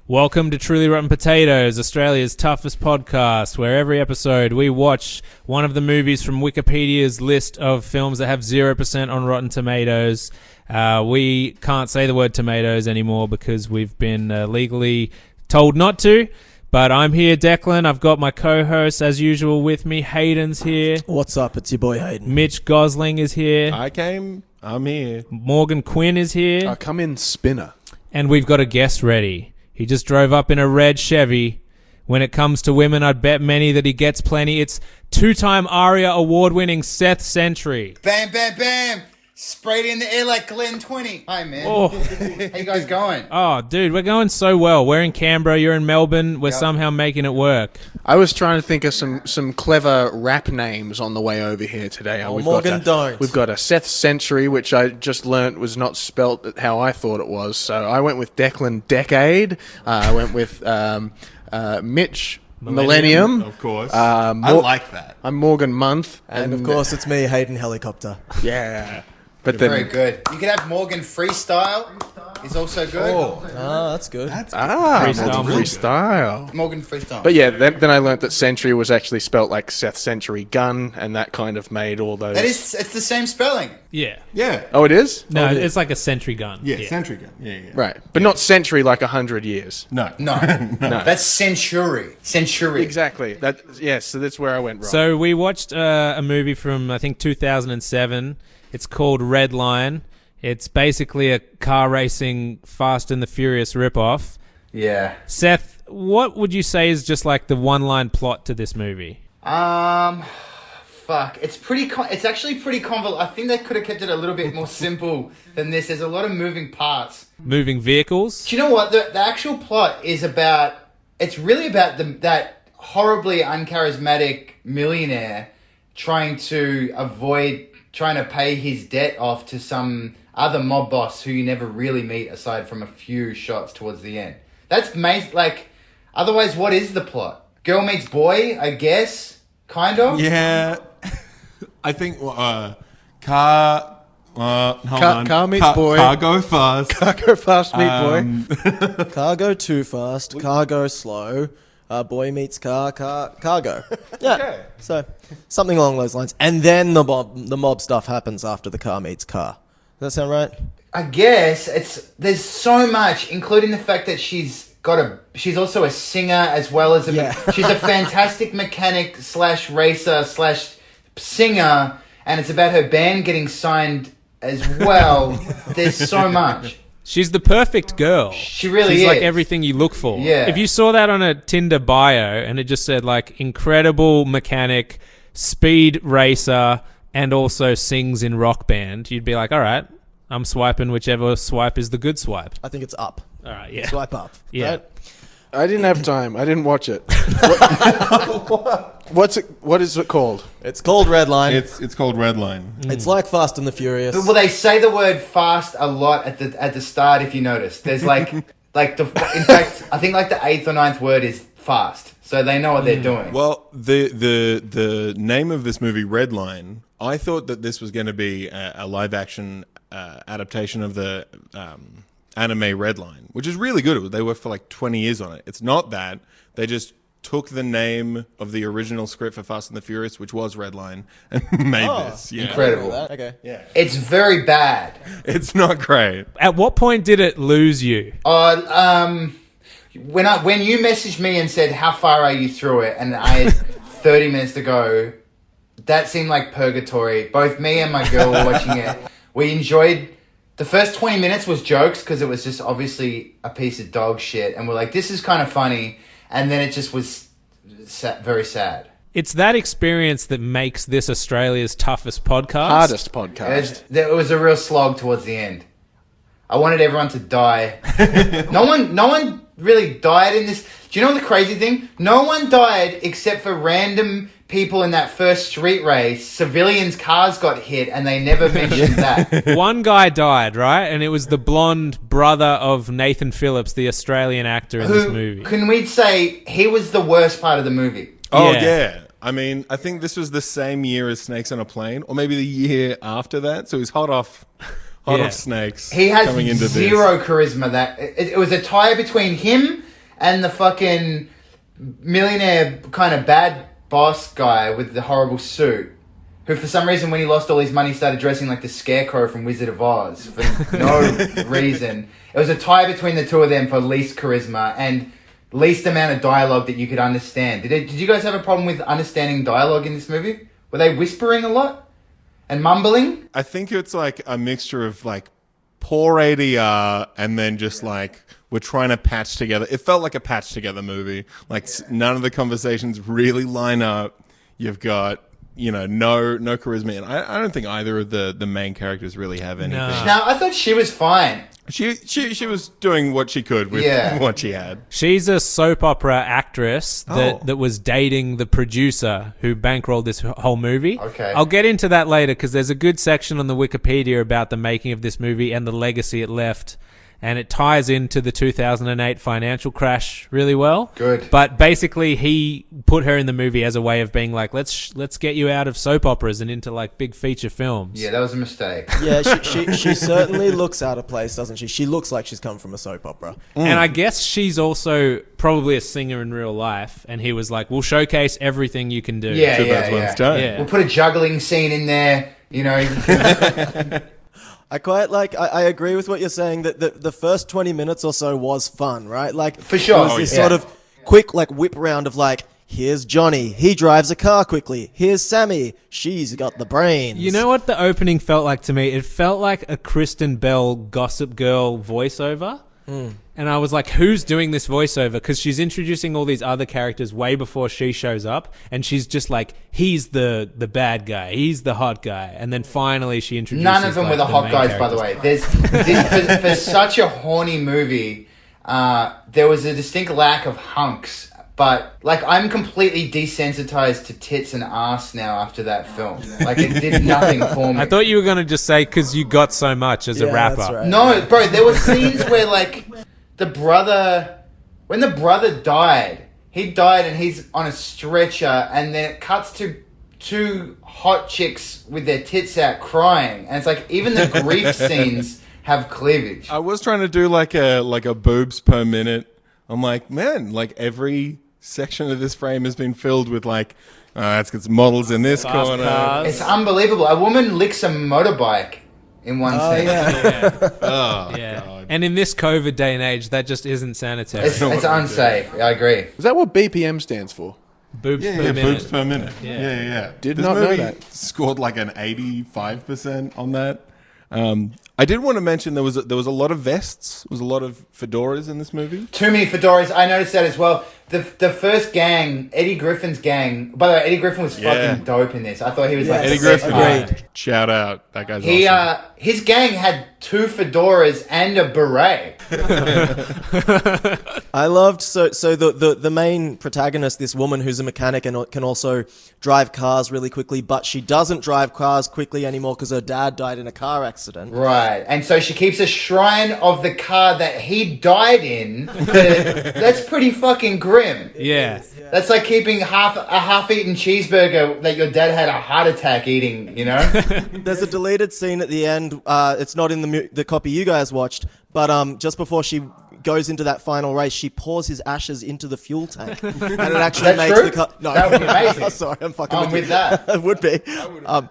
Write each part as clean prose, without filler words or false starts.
Welcome to Truly Rotten Potatoes, Australia's toughest podcast, where every episode we watch one of the movies from Wikipedia's list of films that have 0% on Rotten Tomatoes. We can't say the word tomatoes anymore because we've been legally told not to. But I'm here, Declan. I've got my co-host, as usual, with me. Hayden's here. What's up? It's your boy Hayden. Mitch Gosling is here. I'm here. Morgan Quinn is here. I come in spinner. And we've got a guest ready. He just drove up in a red Chevy. When it comes to women, I'd bet many that he gets plenty. It's two-time ARIA award-winning Seth Sentry. Bam, bam, bam. Sprayed in the air like Glen 20. Hi, man. Oh. How you guys going? Oh, dude, we're going so well. We're in Canberra. You're in Melbourne. We're somehow making it work. I was trying to think of some clever rap names on the way over here today. Don't. We've got a Seth Sentry, which I just learnt was not spelt how I thought it was. So I went with Declan Decade. I went with Mitch Millennium. Of course. I like that. I'm Morgan Month. And of course, it's me, Hayden Helicopter. Yeah. But then, Very good. You could have Morgan Freestyle. He's also good. Oh, that's good. freestyle. Morgan Freestyle. But yeah, then I learnt that Sentry was actually spelt like Seth Sentry Gun, and that kind of made all those. It's the same spelling. Yeah. Yeah. Oh, it is? No, it's like a sentry gun. Yeah, Sentry gun. Yeah. Right. But not Century like 100 years. No. No. That's Century. Century. Exactly. So that's where I went wrong. So we watched a movie from, I think, 2007. It's called Redline. It's basically a car racing Fast and the Furious ripoff. Yeah. Seth, what would you say is just like the one-line plot to this movie? Fuck. It's pretty. It's actually pretty convoluted. I think they could have kept it a little bit more simple than this. There's a lot of moving parts. Moving vehicles? Do you know what? The actual plot is about... It's really about that horribly uncharismatic millionaire trying to pay his debt off to some other mob boss who you never really meet aside from a few shots towards the end. That's otherwise, what is the plot? Girl meets boy, I guess? Kind of? Yeah. I think car meets boy. Car go fast. Car go fast meet boy. Car go too fast. Car go slow. Boy meets cargo. Yeah. So something along those lines. And then the mob stuff happens after the car meets car. Does that sound right? I guess there's so much, including the fact that she's also a singer as well as she's a fantastic mechanic / racer / singer, and it's about her band getting signed as well. There's so much. She's the perfect girl. She really is. She's like everything you look for. Yeah. If you saw that on a Tinder bio and it just said like incredible mechanic, speed racer, and also sings in rock band, you'd be like, all right, I'm swiping whichever swipe is the good swipe. I think it's up. All right, yeah. Swipe up. Yeah. Right? I didn't have time. I didn't watch it. What is it called? It's called Redline. It's called Redline. It's like Fast and the Furious. Well, they say the word fast a lot at the start. If you notice, there's in fact, I think like the 8th or 9th word is fast, so they know what they're doing. Well, the name of this movie, Redline, I thought that this was going to be a live action adaptation of the anime Redline, which is really good. They worked for like 20 years on it. It's not that. They just took the name of the original script for Fast and the Furious, which was Redline, and made this. Yeah. Incredible. Okay. Yeah. It's very bad. It's not great. At what point did it lose you? When you messaged me and said how far are you through it, and I had 30 minutes to go, that seemed like purgatory. Both me and my girl were watching it. We enjoyed. The first 20 minutes was jokes because it was just obviously a piece of dog shit, and we're like, this is kind of funny, and then it just was very sad. It's that experience that makes this Australia's toughest podcast. Hardest podcast. It was a real slog towards the end. I wanted everyone to die. No one really died in this. Do you know the crazy thing? No one died except for random people in that first street race. Civilians' cars got hit, and they never mentioned that. One guy died, right? And it was the blonde brother of Nathan Phillips, the Australian actor in this movie. Can we say he was the worst part of the movie? Oh, Yeah. yeah. I mean, I think this was the same year as Snakes on a Plane, or maybe the year after that. So he's hot off Snakes. He has coming into zero charisma. That it was a tie between him and the fucking millionaire kind of bad boss guy with the horrible suit, who for some reason when he lost all his money started dressing like the Scarecrow from Wizard of Oz for no reason. It was a tie between the two of them for least charisma and least amount of dialogue that you could understand. Did you guys have a problem with understanding dialogue in this movie? Were they whispering a lot and mumbling? I think it's like a mixture of like poor ADR and then just like we're trying to patch together. It felt like a patch together movie. Like none of the conversations really line up. You've got, you know, no charisma. And I don't think either of the main characters really have anything. No, I thought she was fine. She was doing what she could with what she had. She's a soap opera actress that was dating the producer who bankrolled this whole movie. Okay. I'll get into that later because there's a good section on the Wikipedia about the making of this movie and the legacy it left. And it ties into the 2008 financial crash really well. Good. But basically, he put her in the movie as a way of being like, let's get you out of soap operas and into like big feature films. Yeah, that was a mistake. Yeah, she certainly looks out of place, doesn't she? She looks like she's come from a soap opera. And I guess she's also probably a singer in real life. And he was like, we'll showcase everything you can do. Yeah, Two birds, one stone. Yeah. We'll put a juggling scene in there, you know. I quite like. I agree with what you're saying. That the first 20 minutes or so was fun, right? Like For sure. it was this sort of quick like whip round of like, here's Johnny, he drives a car quickly. Here's Sammy, she's got the brains. You know what the opening felt like to me? It felt like a Kristen Bell Gossip Girl voiceover. And I was like, who's doing this voiceover? Because she's introducing all these other characters way before she shows up. And she's just like, he's the bad guy. He's the hot guy. And then finally she introduces... None of them like, were the hot guys, by the way. There's for such a horny movie, there was a distinct lack of hunks. But, like, I'm completely desensitized to tits and ass now after that film. Like, it did nothing for me. I thought you were going to just say, because you got so much as a rapper. That's right. No, bro, there were scenes where, like, when the brother died, he died and he's on a stretcher, and then it cuts to two hot chicks with their tits out crying. And it's like, even the grief scenes have cleavage. I was trying to do like a boobs per minute. I'm like, man, like every section of this frame has been filled with like, let's get some models in this Fast corner. cars. It's unbelievable. A woman licks a motorbike in one scene. Oh, Yeah. God. And in this COVID day and age, that just isn't sanitary. It's unsafe. I agree. Is that what BPM stands for? Boobs per Yeah, minute. boobs per minute. Yeah. Yeah. Did This not know movie that. Scored like an 85% on that. I did want to mention there was a lot of vests. There was a lot of fedoras in this movie. Too many fedoras. I noticed that as well. The first gang, Eddie Griffin's gang. By the way, Eddie Griffin was fucking dope in this. I thought he was like Yes. Eddie the best Griffin, part. shout out. That guy's He awesome. his gang had 2 fedoras and a beret. I loved so the main protagonist, this woman who's a mechanic and can also drive cars really quickly, but she doesn't drive cars quickly anymore because her dad died in a car accident. Right. And so she keeps a shrine of the car that he died in. That's pretty fucking grim. Yeah. That's like keeping a half-eaten cheeseburger that your dad had a heart attack eating, you know? There's a deleted scene at the end. It's not in the copy you guys watched, but just before she goes into that final race, she pours his ashes into the fuel tank, and it actually That makes true? the car. No, That would be amazing. Sorry, I'm fucking I'm with with you. that. It would be.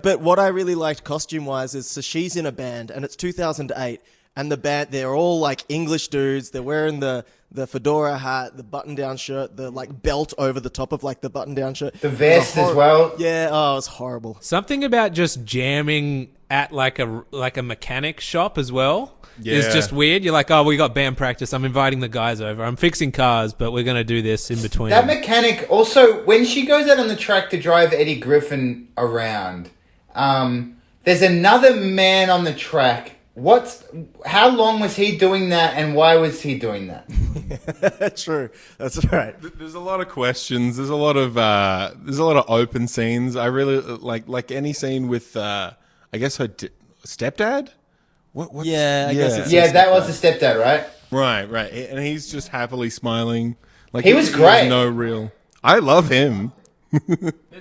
But what I really liked costume-wise is, so she's in a band, and it's 2008, and the band, they're all like English dudes. They're wearing the fedora hat, the button-down shirt, the like belt over the top of like the button-down shirt. The vest as well. Yeah, oh, it was horrible. Something about just jamming at like a mechanic shop as well is Yeah. just weird. You're like, oh, we got band practice. I'm inviting the guys over. I'm fixing cars, but we're going to do this in between. That mechanic, also, when she goes out on the track to drive Eddie Griffin around, there's another man on the track. How long was he doing that, and why was he doing that? True, that's right. There's a lot of questions. There's a lot of open scenes. I really like any scene with I guess her stepdad. What's, Yeah, I guess it's Yeah, that was the stepdad, right? right, and he's just happily smiling. Like He was great. No real. I love him.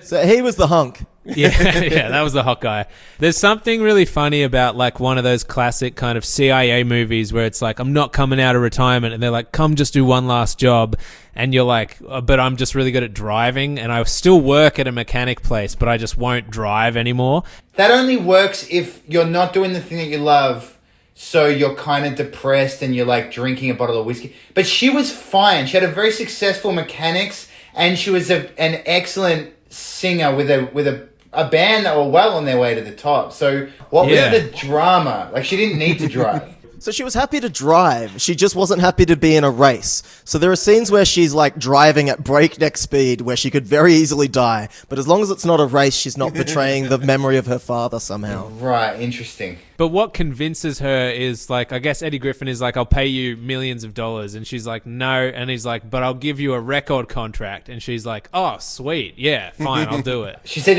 So he was the hunk. Yeah, yeah, that was the hot guy. There's something really funny about like one of those classic kind of CIA movies where it's like, I'm not coming out of retirement, and they're like, come just do one last job, and you're like, but I'm just really good at driving, and I still work at a mechanic place, but I just won't drive anymore. That only works if you're not doing the thing that you love, so you're kind of depressed and you're like drinking a bottle of whiskey. But she was fine. She had a very successful mechanics, and she was an excellent singer with a band that were well on their way to the top. So what was the drama? Like, she didn't need to drive. So she was happy to drive. She just wasn't happy to be in a race. So there are scenes where she's like driving at breakneck speed where she could very easily die. But as long as it's not a race, she's not betraying the memory of her father somehow. Right, interesting. But what convinces her is like, I guess Eddie Griffin is like, I'll pay you millions of dollars. And she's like, no. And he's like, but I'll give you a record contract. And she's like, oh, sweet. Yeah, fine. I'll do it. She said,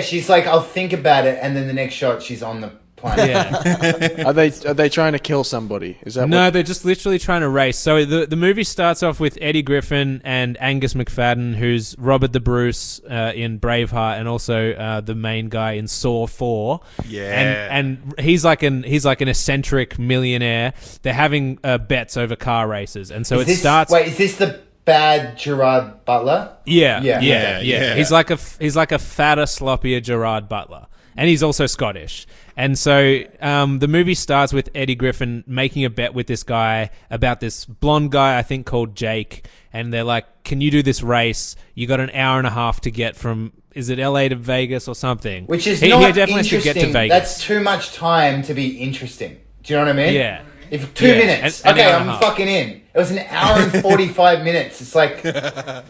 she's like, I'll think about it. And then the next shot, she's on the plane. Yeah. Are they trying to kill somebody? Is that No, they're just literally trying to race. So the movie starts off with Eddie Griffin and Angus McFadden, who's Robert the Bruce in Braveheart, and also the main guy in Saw 4. Yeah. And he's like an eccentric millionaire. They're having bets over car races, and so starts. Wait, is this the bad Gerard Butler? Yeah. Yeah. He's like a fatter, sloppier Gerard Butler, and he's also Scottish. And so the movie starts with Eddie Griffin making a bet with this guy about this blonde guy, I think called Jake. And they're like, can you do this race? You got an hour and a half to get from, is it LA to Vegas or something? Which is he not definitely has to interesting. get to Vegas. That's too much time to be interesting. Do you know what I mean? Yeah. If 2 minutes, an okay, hour and a I'm half. fucking in. It was an hour and 45 minutes. It's like,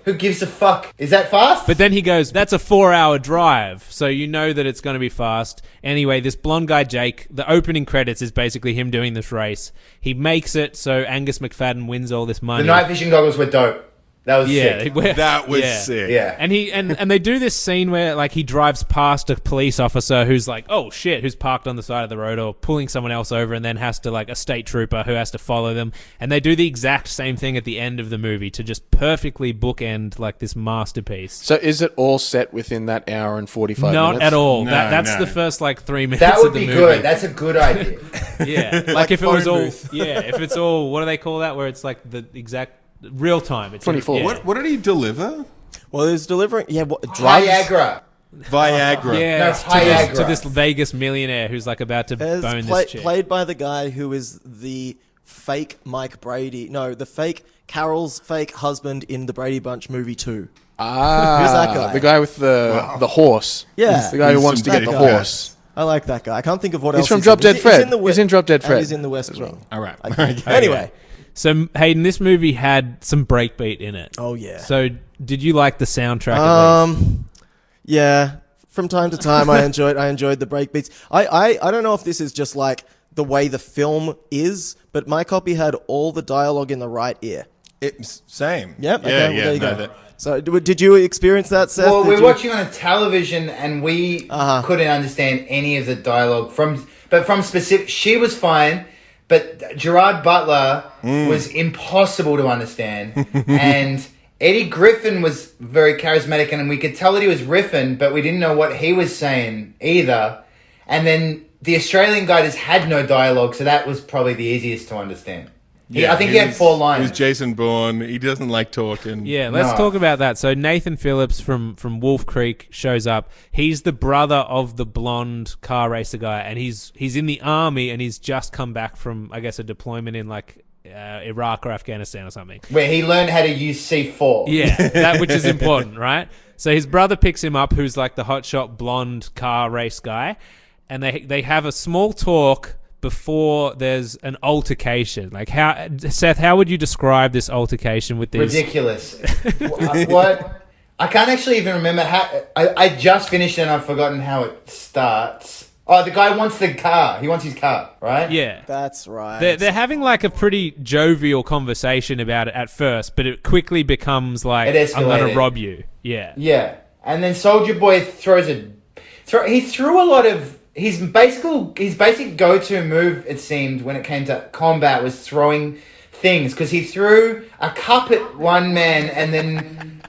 who gives a fuck? Is that fast? But then he goes, that's a 4-hour drive. So you know that it's going to be fast. Anyway, this blonde guy, Jake, the opening credits is basically him doing this race. He makes it, so Angus McFadden wins all this money. The night vision goggles were dope. That was sick. That was sick. Yeah. And they do this scene where like he drives past a police officer who's like, oh shit, who's parked on the side of the road or pulling someone else over, and then has to like a state trooper who has to follow them. And they do the exact same thing at the end of the movie to just perfectly bookend like this masterpiece. So is it all set within that hour and 45 Not minutes? at all. No, That's no. the first like 3 minutes That would of the be movie. good. That's a good idea. Yeah. Like if it was phone all booth. if it's all, what do they call that, where it's like the exact real time. It's 24. Yeah. What did he deliver? Well, he was delivering... Yeah, what? Drugs? Viagra. Viagra. Yeah, No, to Viagra. this Vegas millionaire who's like about to bone this chick. Played by the guy who is the fake Mike Brady... No, the fake... Carol's fake husband in the Brady Bunch movie 2. Ah, Who's that guy? the guy with the horse. Yeah. The guy who He's wants to some get the big horse. I like that guy. I can't think of what He's else from he's Drop in. Dead Fred. in the He's in Drop Dead and Fred he's in the West as well. Wing. All right. Anyway. So Hayden, this movie had some breakbeat in it. Oh, yeah. So did you like the soundtrack? At least? Yeah. From time to time, I enjoyed the breakbeats. I don't know if this is just like the way the film is, but my copy had all the dialogue in the right ear. Same. Yep. Yeah, Okay. Well, yeah, there you no, go. that- So, did you experience that, Seth? Well, Did we're you- watching on a television, and we couldn't understand any of the dialogue from specific. She was fine, but Gerard Butler was impossible to understand, and Eddie Griffin was very charismatic, and we could tell that he was riffing, but we didn't know what he was saying either. And then the Australian guy just had no dialogue, so that was probably the easiest to understand. I think he had 4 lines. He was Jason Bourne. He doesn't like talking. Yeah, let's talk about that. So Nathan Phillips from Wolf Creek shows up. He's the brother of the blonde car racer guy, and he's in the army, and he's just come back from, I guess, a deployment in like Iraq or Afghanistan or something. Where he learned how to use C4. Yeah, that which is important, right? So his brother picks him up, who's like the hotshot blonde car race guy, and they have a small talk before there's an altercation. Like, Seth, how would you describe this altercation with these? Ridiculous. What? I can't actually even remember how. I just finished it and I've forgotten how it starts. Oh, the guy wants the car. He wants his car, right? Yeah. That's right. They're having like a pretty jovial conversation about it at first, but it quickly becomes like, It I'm going escalated. to rob you. Yeah. Yeah. And then Soldier Boy he threw a lot of. His basic go-to move, it seemed, when it came to combat was throwing things. Because he threw a cup at one man and then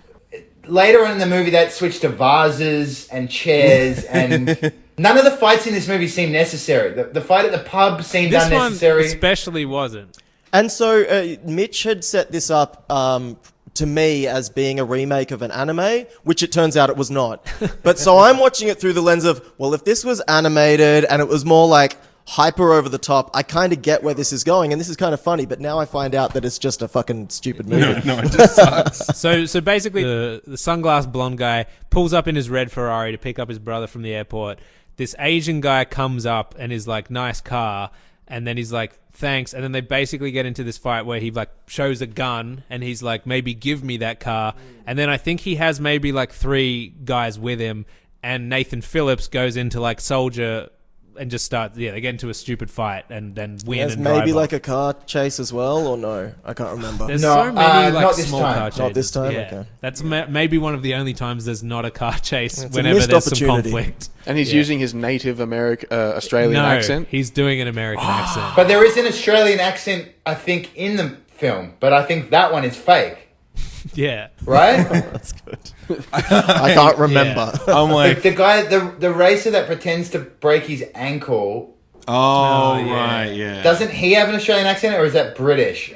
later on in the movie that switched to vases and chairs, and none of the fights in this movie seemed necessary. The fight at the pub seemed unnecessary. This one especially wasn't. And so Mitch had set this up to me as being a remake of an anime, which it turns out it was not. But so I'm watching it through the lens of, well, if this was animated and it was more like hyper over the top, I kind of get where this is going, and this is kind of funny, but now I find out that it's just a fucking stupid movie. No, it just sucks. So basically, the sunglass blonde guy pulls up in his red Ferrari to pick up his brother from the airport. This Asian guy comes up and is like, nice car. And then he's like, thanks. And then they basically get into this fight where he like shows a gun and he's like, maybe give me that car. And then I think he has maybe like 3 guys with him. And Nathan Phillips goes into like soldier and just starts, they get into a stupid fight and then win. There's and maybe drive like off. a car chase as well, or no? I can't remember. There's No, so many like not this small time. car chases. Not this time? Yeah. Okay. That's maybe one of the only times there's not a car chase It's a whenever missed there's some opportunity. conflict. And he's using his native Australian accent. He's doing an American accent. But there is an Australian accent, I think, in the film, but I think that one is fake, Yeah. right? That's good. I can't remember. I'm like, The guy, the racer that pretends to break his ankle, right, yeah. doesn't he have an Australian accent, or is that British?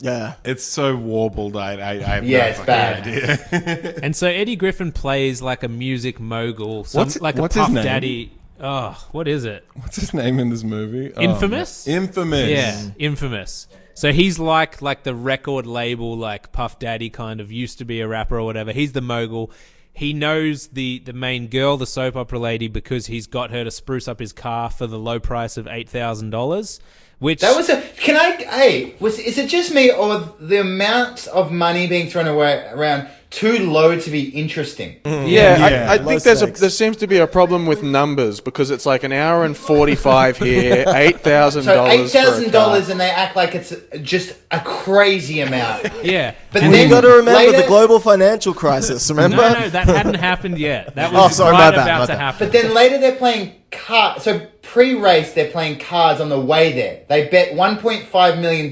Yeah. It's so warbled. I have Yeah, no it's fucking bad. idea. And so Eddie Griffin plays like a music mogul, What's a his puff name? daddy. Oh, what is it? What's his name in this movie? Infamous? Oh, Infamous. Yeah, infamous. So he's like the record label, like Puff Daddy kind of used to be a rapper or whatever. He's the mogul. He knows the main girl, the soap opera lady, because he's got her to spruce up his car for the low price of $8,000. Which That was is it just me, or the amount of money being thrown around too low to be interesting? Yeah, I Low think stakes. there seems to be a problem with numbers because it's like an hour and 45 here, $8,000. So $8,000, and and they act like it's just a crazy amount. yeah, But And Well, then you got to remember later- the global financial crisis. Remember? no, that hadn't happened yet. That was sorry, right my bad, about my to bad. happen. But then later they're playing cards. So pre-race, they're playing cards on the way there. They bet $1.5 million.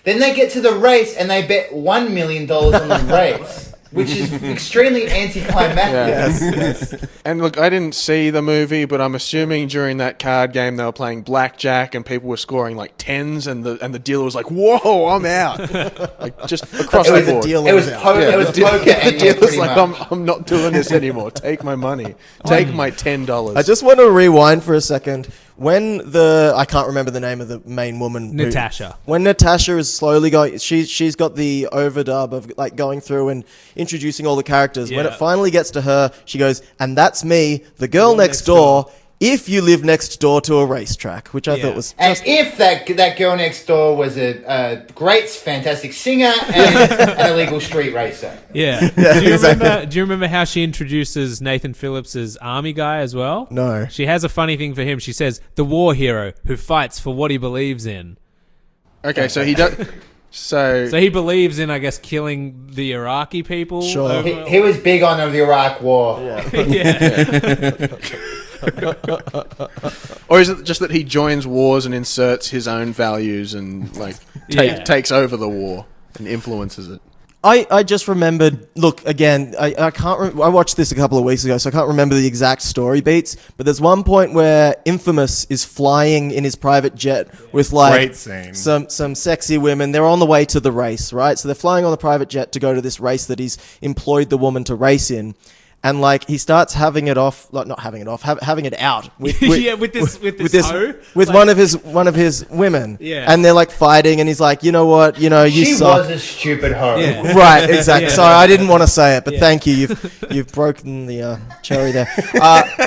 Then they get to the race and they bet $1 million on the race, which is extremely anticlimactic. Yes. And look, I didn't see the movie, but I'm assuming during that card game they were playing blackjack and people were scoring like tens, and the dealer was like, "Whoa, I'm out!" Like just across It the was a board. deal. It was poker. It was poker. The And dealer's like, "I'm not doing this anymore. Take my money. Take my $10." I just want to rewind for a second. When I can't remember the name of the main woman. Natasha. When Natasha is slowly going, she's got the overdub of like going through and introducing all the characters. When Yeah. it finally gets to her, she goes, "And that's me, the girl next door. If you live next door to a racetrack," which I thought was. And if that girl next door was a great, fantastic singer and an illegal street racer. Yeah. Do you remember how she introduces Nathan Phillips' army guy as well? No. She has a funny thing for him. She says, the war hero who fights for what he believes in. Okay, so he does. So So he believes in, I guess, killing the Iraqi people. Sure. over- He was big on the Iraq War. yeah. or is it just that he joins wars and inserts his own values and like Yeah. takes over the war and influences it? I just remembered. Look again. I can't. I watched this a couple of weeks ago, so I can't remember the exact story beats. But there's one point where Infamous is flying in his private jet with like Great scene. some sexy women. They're on the way to the race, right? So they're flying on the private jet to go to this race that he's employed the woman to race in. And like he starts having it off, like not having it off, having it out with Yeah, with this hoe. with Like- one of his women. Yeah. And they're like fighting, and he's like, you know what, you She suck. was a stupid hoe. Yeah. Right, exactly. Yeah. Sorry, I didn't want to say it, but Yeah. thank you. You've broken the cherry there.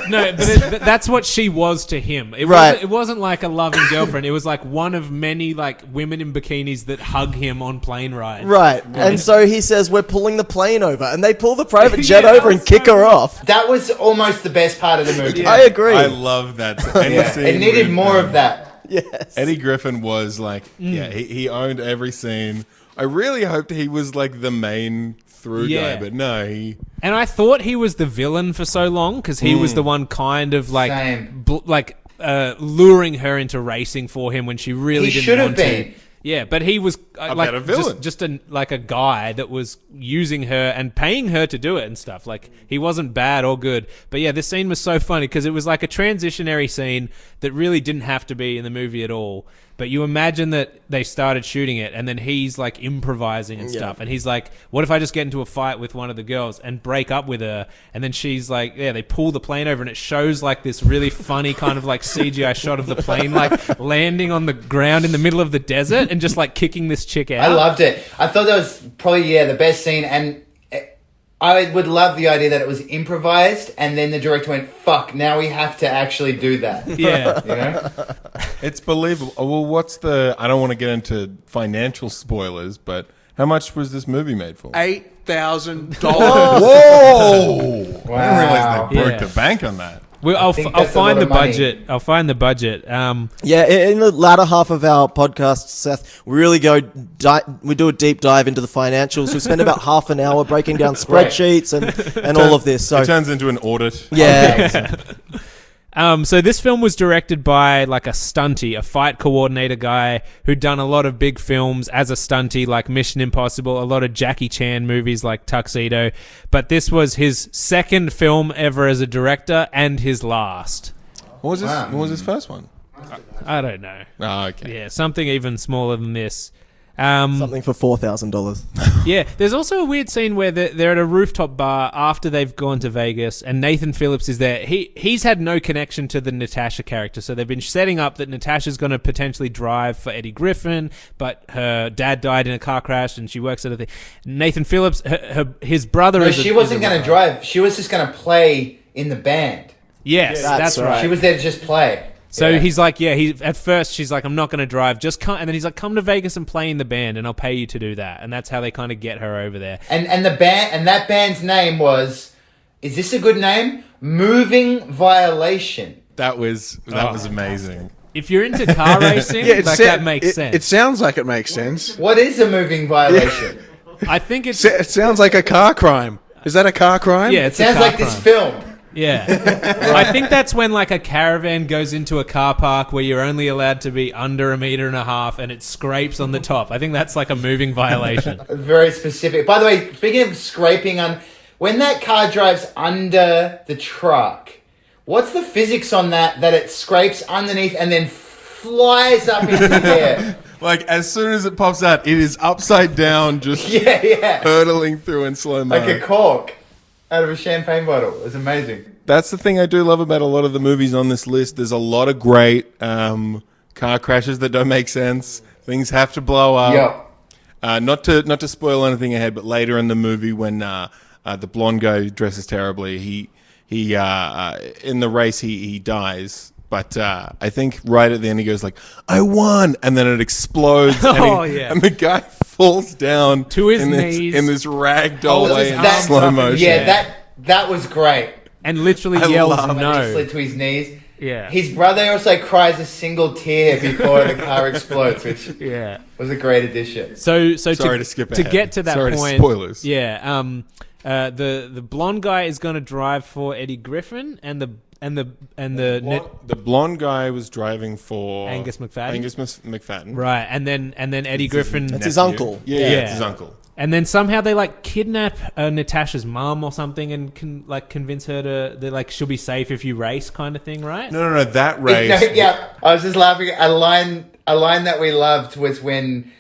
No, but that's what she was to him. Right. It wasn't like a loving girlfriend. It was like one of many like women in bikinis that hug him on plane rides. Right. And so he says, we're pulling the plane over. And they pull the private jet Yeah, over that and was kick so her off. That was almost the best part of the movie. I agree. I love that. Yeah, it needed more of that. Yes. Eddie Griffin was like, he owned every scene. I really hoped he was like the main through Yeah. guy, but no, he. And I thought he was the villain for so long because he was the one kind of like Same. luring her into racing for him when she really He didn't should have want been. to. Yeah, but he was like better villain. just a guy that was using her and paying her to do it and stuff. Like, he wasn't bad or good. But yeah, this scene was so funny because it was like a transitionary scene that really didn't have to be in the movie at all. But you imagine that they started shooting it and then he's like improvising and stuff. And he's like, what if I just get into a fight with one of the girls and break up with her? And then she's like, they pull the plane over and it shows like this really funny kind of like CGI shot of the plane like landing on the ground in the middle of the desert and just like kicking this chick out. I loved it. I thought that was probably, the best scene. And I would love the idea that it was improvised and then the director went, fuck, now we have to actually do that. Yeah. You know? It's believable. Well, I don't want to get into financial spoilers, but how much was this movie made for? $8,000. Whoa! Wow. I didn't realize they broke Yeah. the bank on that. Well, I'll think that's a find lot the of money. budget. I'll find the budget. Yeah, in the latter half of our podcast, Seth, we really we do a deep dive into the financials. We spend about half an hour breaking down spreadsheets and all of this. So It turns into an audit. yeah, So this film was directed by like a stunty, a fight coordinator guy who'd done a lot of big films as a stunty, like Mission Impossible, a lot of Jackie Chan movies like Tuxedo. But this was his second film ever as a director and his last. What was this? What was his first one? I don't know. Oh, okay. Yeah, something even smaller than this. something for $4,000. Yeah, there's also a weird scene where they're at a rooftop bar after they've gone to Vegas, and Nathan Phillips is there. He's had no connection to the Natasha character, so they've been setting up that Natasha's going to potentially drive for Eddie Griffin, but her dad died in a car crash, and she works at a thing. Nathan Phillips, his brother No, is. she wasn't going to drive. She was just going to play in the band. Yes, that's right. She was there to just play. So he's like, at first she's like, I'm not going to drive, just come. And then he's like, come to Vegas and play in the band and I'll pay you to do that. And that's how they kind of get her over there. And the band, and that band's name was, is this a good name? Moving Violation. That was amazing. If you're into car racing, that makes sense. It sounds like it makes sense. What is a moving violation? I think it's... It sounds like a car crime. Is that a car crime? Yeah, it's Sounds a car like this crime. film. Yeah. I think that's when like a caravan goes into a car park where you're only allowed to be under 1.5 meters and it scrapes on the top. I think that's like a moving violation. Very specific. By the way, speaking of scraping on, when that car drives under the truck, what's the physics on that it scrapes underneath and then flies up into the air? Like, as soon as it pops out, it is upside down, just Yeah. hurtling through in slow-mo. Like a cork out of a champagne bottle. It was amazing. That's the thing I do love about a lot of the movies on this list. There's a lot of great car crashes that don't make sense. Things have to blow up. Yeah. Not to spoil anything ahead, but later in the movie when the blonde guy dresses terribly, he in the race he dies. But I think right at the end he goes like, "I won," and then it explodes. And the guy falls down to his knees in this ragdoll way in That- slow motion. Yeah, that was great. And literally I yells love it. When he no. slid to his knees. Yeah. His brother also cries a single tear before the car explodes, which Yeah. was a great addition. So Sorry to skip ahead. get to that Sorry to point. spoilers. Yeah. The blonde guy is going to drive for Eddie Griffin, and the The blonde guy was driving for Angus McFadden. Angus McFadden. right, and then Eddie Griffin. That's his uncle. Yeah, Yeah. it's his uncle. And then somehow they like kidnap Natasha's mom or something and can like convince her that like she'll be safe if you race, kind of thing, right? No. That race. No, yeah, I was just laughing. A line that we loved was when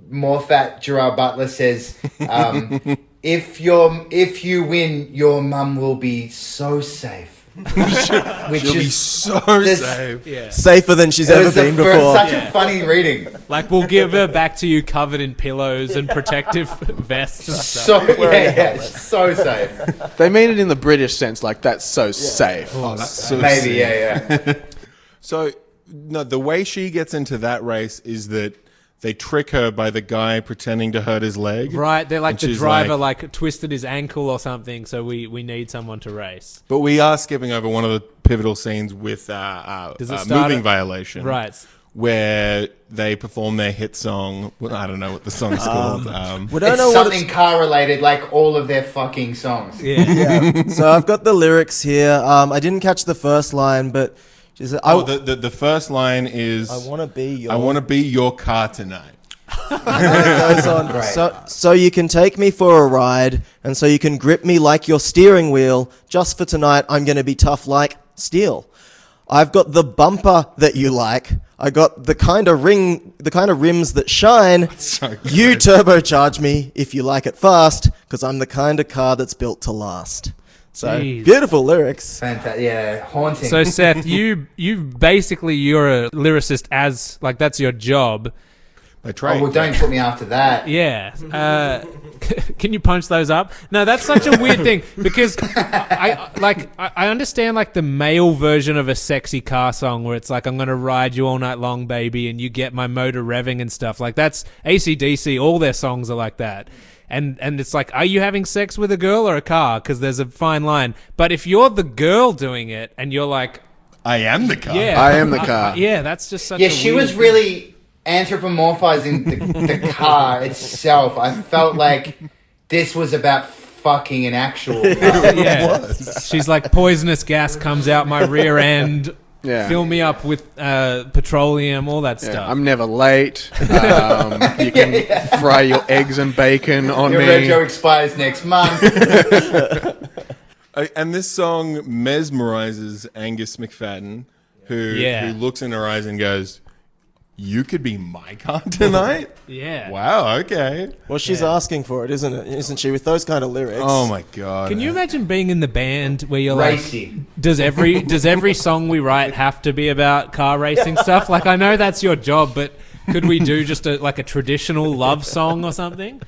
more fat Gerard Butler says, "If you win, your mum will be so safe." Which She'll be is so this- safe. Yeah. Safer than she's it ever was been the before. such a funny reading. Like we'll give her back to you covered in pillows and protective vests and stuff. So so safe. They mean it in the British sense, like that's so safe. Oh, that's so Maybe, sick. yeah. So, no, the way she gets into that race is that they trick her by the guy pretending to hurt his leg. Right, they're like And the she's driver like twisted his ankle or something, so we need someone to race. But we are skipping over one of the pivotal scenes with Does it start Moving at- Violation. Right. Where they perform their hit song. Well, I don't know what the song's called. We don't It's know what something it's... car related, like all of their fucking songs. Yeah. Yeah. So I've got the lyrics here. I didn't catch the first line, but She said, The first line is, I want to be your... I want to be your car tonight. It goes on. So you can take me for a ride, and so you can grip me like your steering wheel. Just for tonight, I'm going to be tough like steel. I've got the bumper that you like. I got the kind of rims that shine. So good. You turbocharge me if you like it fast, because I'm the kind of car that's built to last. So Jeez. beautiful lyrics. Fantastic. Yeah, haunting. So Seth, you're a lyricist as like that's your job. By trade. Oh, well, don't put me after that. Yeah. Can you punch those up? No, that's such a weird thing because I understand like the male version of a sexy car song where it's like I'm gonna ride you all night long, baby, and you get my motor revving and stuff. Like that's AC/DC. All their songs are like that. And it's like, are you having sex with a girl or a car? Because there's a fine line. But if you're the girl doing it and you're like, I am the car. yeah, I am the car. yeah, that's just such. Yeah, a she weird was thing. really anthropomorphizing the car itself. I felt like this was about fucking an actual car. Yeah, she's like poisonous gas comes out my rear end. Yeah. Fill me up with petroleum, all that Yeah, stuff. I'm never late. You can fry your eggs and bacon on Your me. retro expires next month. And this song mesmerizes Angus McFadden, who looks in her eyes and goes, "You could be my car tonight." Yeah. Wow. Okay. Well, she's asking for it, isn't it? Isn't she? With those kind of lyrics. Oh my god. Can you imagine being in the band where you're Racy. like, does every song we write have to be about car racing stuff? Like, I know that's your job, but could we do just a traditional love song or something?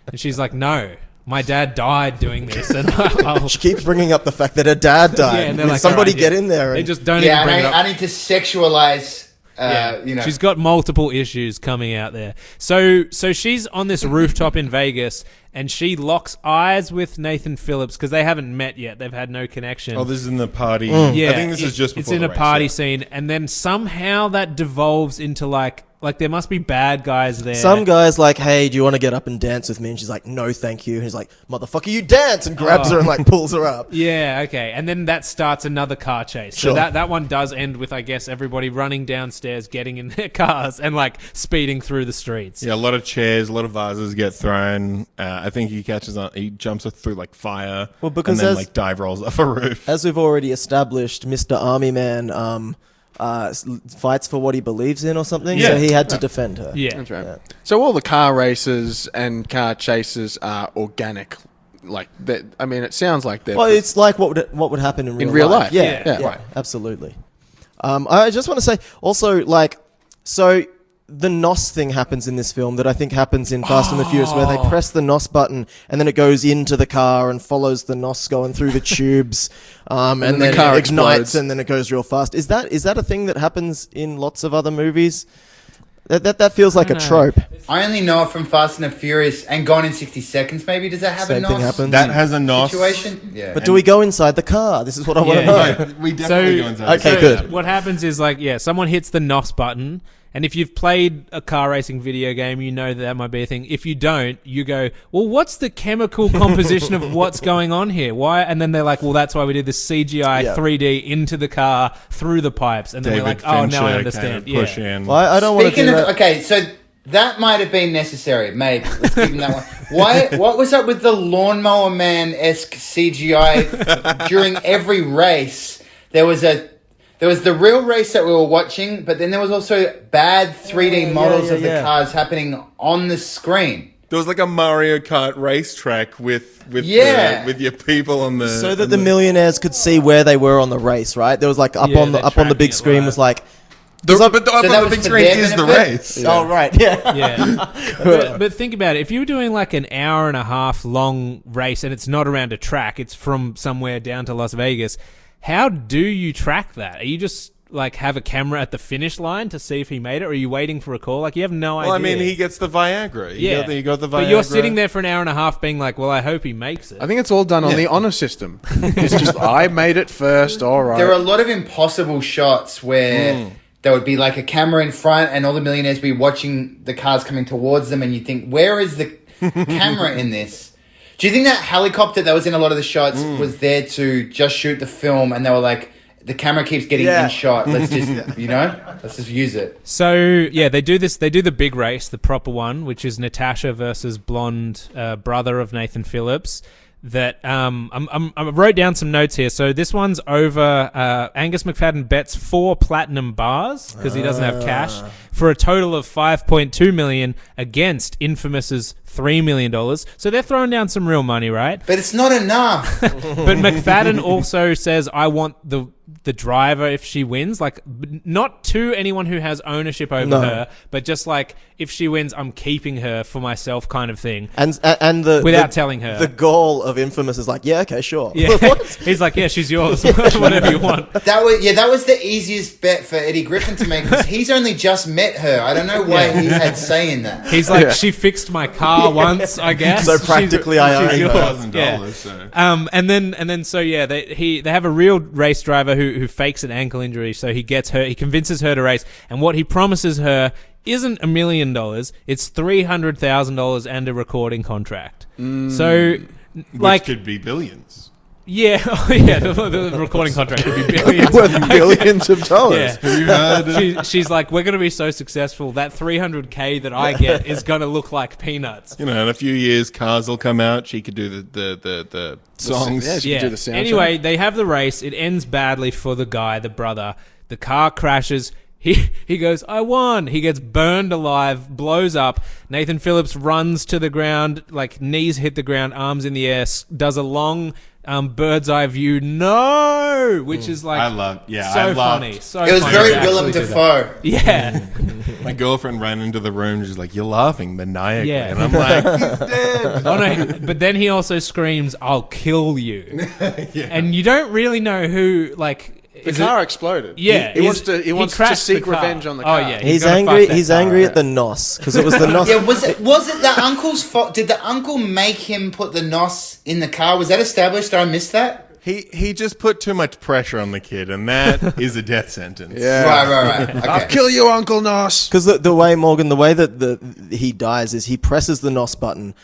And she's like, no, my dad died doing this, and I'll She keeps bringing up the fact that her dad died. Yeah, and they're Will like, somebody "Alright, get yeah." in there? They And just don't Yeah, even bring it and up. I need to sexualize. You know, She's got multiple issues coming out there. So she's on this rooftop in Vegas, and she locks eyes with Nathan Phillips because they haven't met yet. They've had no connection. Oh, this is in the party. Yeah, I think this is just before it's in the a race, party yeah. scene, and then somehow that devolves into like there must be bad guys there. some guy's like, "Hey, do you want to get up and dance with me?" And she's like, "No, thank you." And he's like, "Motherfucker, you dance!" And grabs her and like pulls her up. Yeah, okay, and then that starts another car chase. So Sure. that one does end with, I guess, everybody running downstairs, getting in their cars, and like speeding through the streets. Yeah, a lot of chairs, a lot of vases get thrown. I think he jumps through like fire. Well, because and then as- like dive rolls off a roof. As we've already established, Mr. Army Man fights for what he believes in or something, Yeah. so he had to defend her. Yeah. That's right. Yeah. So all the car races and car chases are organic. Like that. I mean, it sounds like they're. Well, it's like what would happen in real life. Yeah, Yeah. yeah, Right. absolutely. I just want to say also, like, so the NOS thing happens in this film that I think happens in Fast and the Furious, where they press the NOS button and then it goes into the car and follows the NOS going through the tubes, and then the car it ignites explodes. and then it goes real fast. Is that a thing that happens in lots of other movies? That feels like a trope. I only know it from Fast and the Furious and Gone in 60 Seconds. Maybe does that have Same a thing NOS happens. That has a NOS. situation? Yeah. But do we go inside the car? This is what I want to know. Yeah. We definitely So- go inside. Okay, the good. car. What happens is someone hits the NOS button, and if you've played a car racing video game, you know that might be a thing. If you don't, you go, well, what's the chemical composition of what's going on here? Why? And then they're like, well, that's why we did this CGI Yeah. 3D into the car through the pipes. And then we're like, oh, now I understand. Kind of push Yeah. in. Well, I don't want to Speaking do of, that. okay, so that might have been necessary. Maybe let's give him that one. Why? What was up with the Lawnmower Man-esque CGI during every race? There was the real race that we were watching, but then there was also bad 3D models of the cars happening on the screen. There was like a Mario Kart racetrack with Yeah. with your people on the So that the millionaires could see where they were on the race, right? There was like up Yeah, on the they're up on the tracking big it screen live. was like, but the up that on the was big for screen their is the benefit? race. oh right, yeah. Yeah. But think about it. If you were doing like an hour and a half long race and it's not around a track, it's from somewhere down to Las Vegas, how do you track that? Are you just like have a camera at the finish line to see if he made it, or are you waiting for a call? Like you have no idea. Well, I mean, he gets the Viagra. You got the Viagra. But you're sitting there for an hour and a half being like, well, I hope he makes it. I think it's all done on the honor system. It's just I made it first. All right. There are a lot of impossible shots where there would be like a camera in front and all the millionaires be watching the cars coming towards them, and you think, where is the camera in this? Do you think that helicopter that was in a lot of the shots was there to just shoot the film, and they were like, the camera keeps getting in shot. Let's just, let's just use it. So yeah, they do this. They do the big race, the proper one, which is Natasha versus blonde brother of Nathan Phillips. That I wrote down some notes here. So this one's over. Angus McFadden bets 4 platinum bars because he doesn't have cash for a total of $5.2 million against Infamous's $3 million. So they're throwing down some real money, right? But it's not enough. But McFadden also says, I want the driver if she wins, like not to anyone who has ownership over her, but just like if she wins, I'm keeping her for myself, kind of thing. And without telling her, the goal of Infamous is like, yeah, okay, sure. Yeah. He's like, yeah, she's yours, whatever you want. That was the easiest bet for Eddie Griffin to make because he's only just met her. I don't know why he had say in that. He's like, she fixed my car once, I guess. So practically, I own $1,000. Yeah. So. And then so yeah, they have a real race driver who fakes an ankle injury, so he convinces her to race, and what he promises her isn't $1 million, it's $300,000 and a recording contract. So Which could be billions. Yeah, the recording contract could be billions. Worth billions of dollars. Yeah. Have you heard? She's like, we're going to be so successful that $300K that I get is going to look like peanuts. In a few years, cars will come out. She could do the songs. Yeah, she could do the soundtrack. Anyway, they have the race. It ends badly for the guy, the brother. The car crashes. He goes, I won. He gets burned alive, blows up. Nathan Phillips runs to the ground, like knees hit the ground, arms in the air, does a long bird's eye view, which is like funny. So it was funny very to Willem actually do Dafoe. that. Yeah. My girlfriend ran into the room. She's like, "You're laughing maniacally," Yeah. and I'm like, "He's dead." Oh no! But then he also screams, "I'll kill you," and you don't really know who. Like, The car exploded. Yeah, he wants to seek revenge on the car. Oh yeah, He's gonna angry. fuck that He's car angry up. at the NOS because it was the NOS. Yeah, was it the uncle's fault? Did the uncle make him put the NOS in the car? Was that established? Did I miss that? He just put too much pressure on the kid, and that is a death sentence. Yeah. Right. Okay. I'll kill you, Uncle Nos. Because the way that he dies is he presses the NOS button.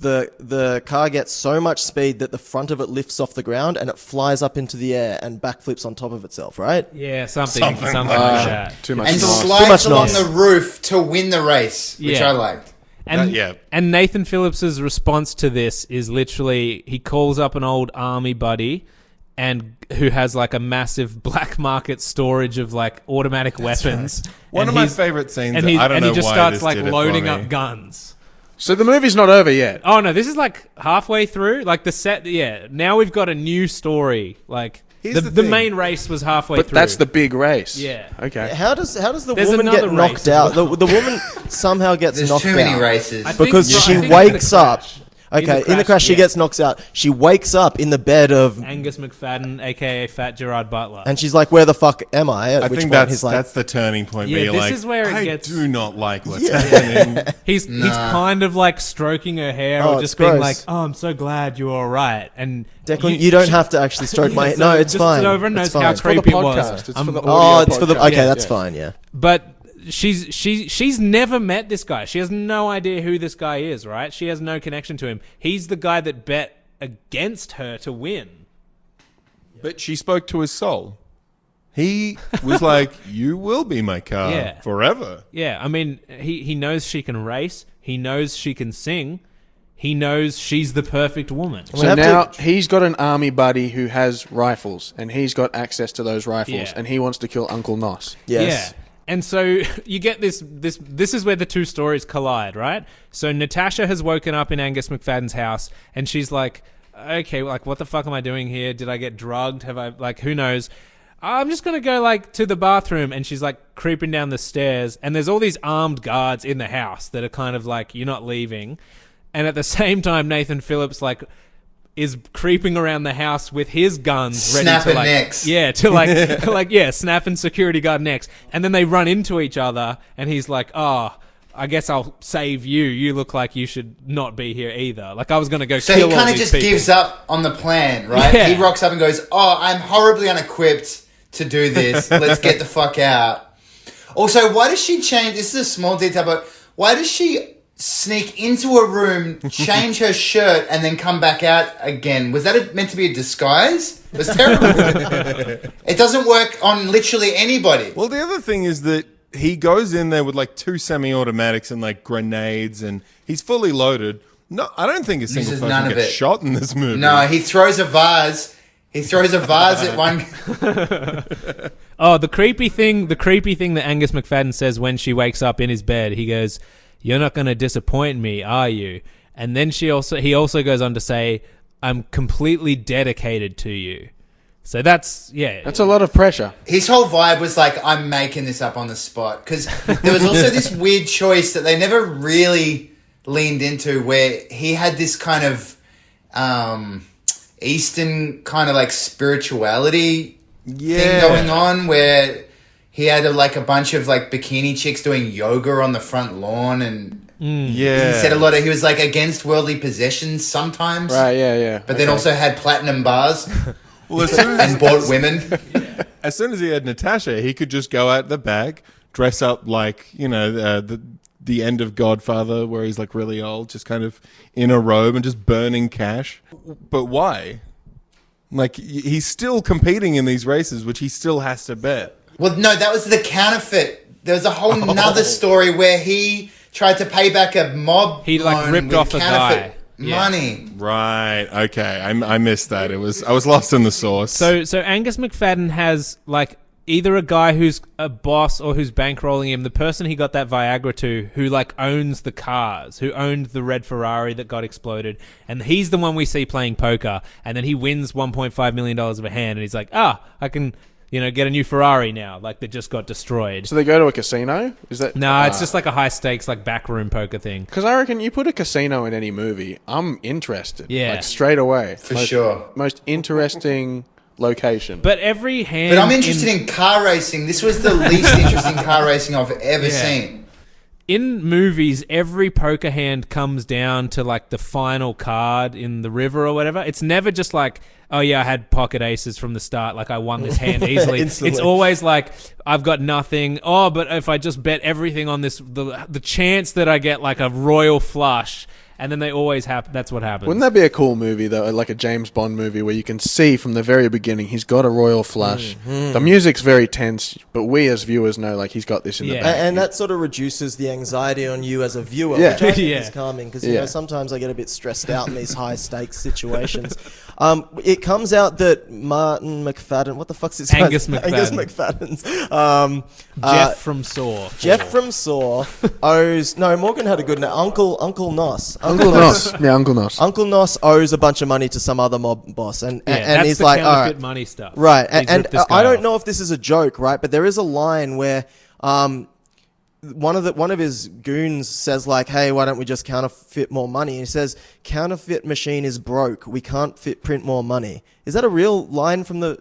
The car gets so much speed that the front of it lifts off the ground and it flies up into the air and backflips on top of itself, right? Yeah, something like that. Too much. And NOS. slides Too much along NOS. the roof to win the race, which Yeah. I liked. And Nathan Phillips's response to this is literally he calls up an old army buddy and who has like a massive black market storage of like automatic weapons. One And of my he's- favorite scenes. And I don't know he just why starts this like did it for loading me. up guns. So the movie's not over yet. Oh no, this is like halfway through. Like the set, yeah. Now we've got a new story. Like Here's the the thing. main race was halfway But through. that's the big race. Yeah. Okay. How does the There's woman another get race knocked as out? well. The woman somehow gets There's knocked too many out races. I think because so. she I think wakes in the up. crash. Okay, in the crash, crash, she yeah. gets knocked out. She wakes up in the bed of, Angus McFadden, aka Fat Gerard Butler. and she's like, "Where the fuck am I?" At I which think point he's like, that's the turning point. Yeah, where you're this like, is where it I gets- do not like what's happening. He's kind of like stroking her hair Oh, or it's just being gross. like, "Oh, I'm so glad you're all right." And Declan, you don't have to actually stroke my. So No, it's just fine. so everyone knows It's how fine. For the creepy it podcast. was. It's for the Oh, audio it's for the. podcast. Okay, that's Yeah. fine. Yeah. But she's never met this guy. She has no idea who this guy is, right? She has no connection to him. He's the guy that bet against her to win. But she spoke to his soul. He was like, "You will be my car Yeah. forever." Yeah, I mean, he knows she can race. He knows she can sing. He knows she's the perfect woman. We So have now to- he's got an army buddy who has rifles, and he's got access to those rifles, Yeah. and he wants to kill Uncle Nos. Yes. Yeah. And so you get this is where the two stories collide, right? So Natasha has woken up in Angus McFadden's house and she's like, okay, like what the fuck am I doing here? Did I get drugged? Have I, like, who knows? I'm just going to go like to the bathroom, and she's like creeping down the stairs, and there's all these armed guards in the house that are kind of like, you're not leaving. And at the same time, Nathan Phillips like is creeping around the house with his guns ready Snapping to like, necks. yeah, to like snapping security guard necks. And then they run into each other, and he's like, "Oh, I guess I'll save you. You look like you should not be here either. Like I was gonna go So kill he all kind of these just people." gives up on the plan, right? Yeah. He rocks up and goes, "Oh, I'm horribly unequipped to do this. Let's get the fuck out." Also, why does she change? This is a small detail, but why does she sneak into a room, change her shirt, and then come back out again. Was that meant to be a disguise? It was terrible. It doesn't work on literally anybody. Well, the other thing is that he goes in there with like 2 semi-automatics and like grenades, and he's fully loaded. No, I don't think a single Uses person none of gets it. shot in this movie. No, he throws a vase. He throws a vase at one. Oh, the creepy thing that Angus McFadden says when she wakes up in his bed, he goes, "You're not going to disappoint me, are you?" And then he also goes on to say, "I'm completely dedicated to you." So that's a lot of pressure. His whole vibe was like, I'm making this up on the spot. Because there was also this weird choice that they never really leaned into, where he had this kind of Eastern kind of like spirituality thing going on, where he had a bunch of like bikini chicks doing yoga on the front lawn, and he said he was like against worldly possessions sometimes. Right, yeah. But then also had platinum bars. Well, as soon as, and bought women. as soon as he had Natasha, he could just go out the back, dress up like, the end of Godfather, where he's like really old, just kind of in a robe and just burning cash. But why? Like, he's still competing in these races, which he still has to bet. Well, no, that was the counterfeit. There was a whole nother story where he tried to pay back a mob. He loan ripped with off a guy. money. Right. Okay. I missed that. I was lost in the sauce. So Angus McFadden has like either a guy who's a boss or who's bankrolling him, the person he got that Viagra to, who like owns the cars, who owned the red Ferrari that got exploded, and he's the one we see playing poker, and then he wins $1.5 million of a hand, and he's like, I can, get a new Ferrari now, like that just got destroyed. So they go to a casino? Is that? No, it's just like a high stakes, like backroom poker thing. Because I reckon you put a casino in any movie, I'm interested. Yeah. Like straight away. For sure. Most interesting location. But every hand. But I'm interested in car racing. This was the least interesting car racing I've ever seen. In movies, every poker hand comes down to like the final card in the river or whatever. It's never just like, oh yeah, I had pocket aces from the start, like I won this hand easily. It's always like, I've got nothing. Oh, but if I just bet everything on this, the chance that I get like a royal flush, and then they always happen. That's what happens. Wouldn't that be a cool movie though, like a James Bond movie where you can see from the very beginning he's got a royal flush. The music's very tense, but we as viewers know like he's got this in the back. And that sort of reduces the anxiety on you as a viewer, Yeah. which I think Yeah. is calming, because sometimes I get a bit stressed out in these high stakes situations. It comes out that Martin McFadden, what the fuck's his name? Angus McFadden. Angus McFadden's Jeff from Saw. Jeff from Saw owes Morgan had a good name. Uncle Nos. Uncle Nos. Yeah, Uncle Nos. Uncle Nos owes a bunch of money to some other mob boss, and that's he's the like, all counterfeit right, money stuff. right. He's And ripped this guy I don't off. know if this is a joke, right? But there is a line where one of his goons says like, "Hey, why don't we just counterfeit more money?" And he says, "Counterfeit machine is broke. We can't print more money." Is that a real line from the?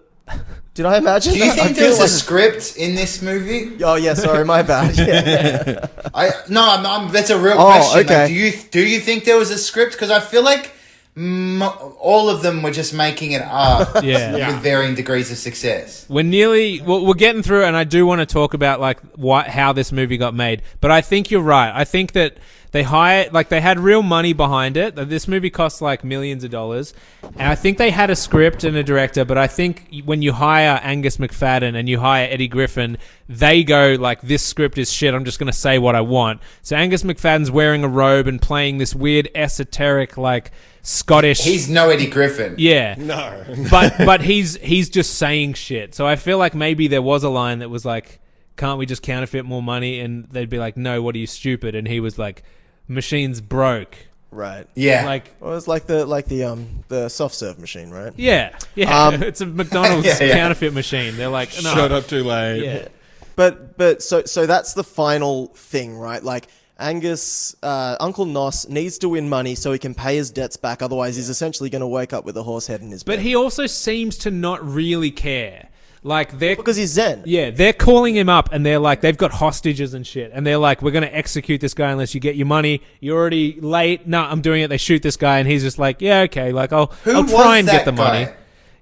Did I imagine? Do you that? I think there was feel a script in this movie? Oh yeah, sorry, my bad. Yeah. That's a real question. okay. Like, do you think there was a script? Because I feel like all of them were just making it up with varying degrees of success. We're getting through it, and I do want to talk about like how this movie got made. But I think you're right. I think that they had real money behind it. This movie cost like millions of dollars, and I think they had a script and a director. But I think when you hire Angus McFadden and you hire Eddie Griffin, they go like, this script is shit, I'm just going to say what I want. So Angus McFadden's wearing a robe and playing this weird esoteric like Scottish. He's no Eddie Griffin. Yeah. No. but he's just saying shit. So I feel like maybe there was a line that was like, can't we just counterfeit more money? And they'd be like, no, what are you, stupid? And he was like, machine's broke. Right. Yeah. Like, Well, it's like the soft serve machine, right? yeah. It's a McDonald's counterfeit machine. They're like, no. Shut up too late. Yeah. But so that's the final thing, right? Like Uncle Nos needs to win money so he can pay his debts back. Otherwise, he's essentially going to wake up with a horse head in his bed. But he also seems to not really care. Like because he's Zen. Yeah, they're calling him up and they're like, they've got hostages and shit. And they're like, we're going to execute this guy unless you get your money. You're already late. No, I'm doing it. They shoot this guy and he's just like, yeah, okay. Like, I'll try and get the money.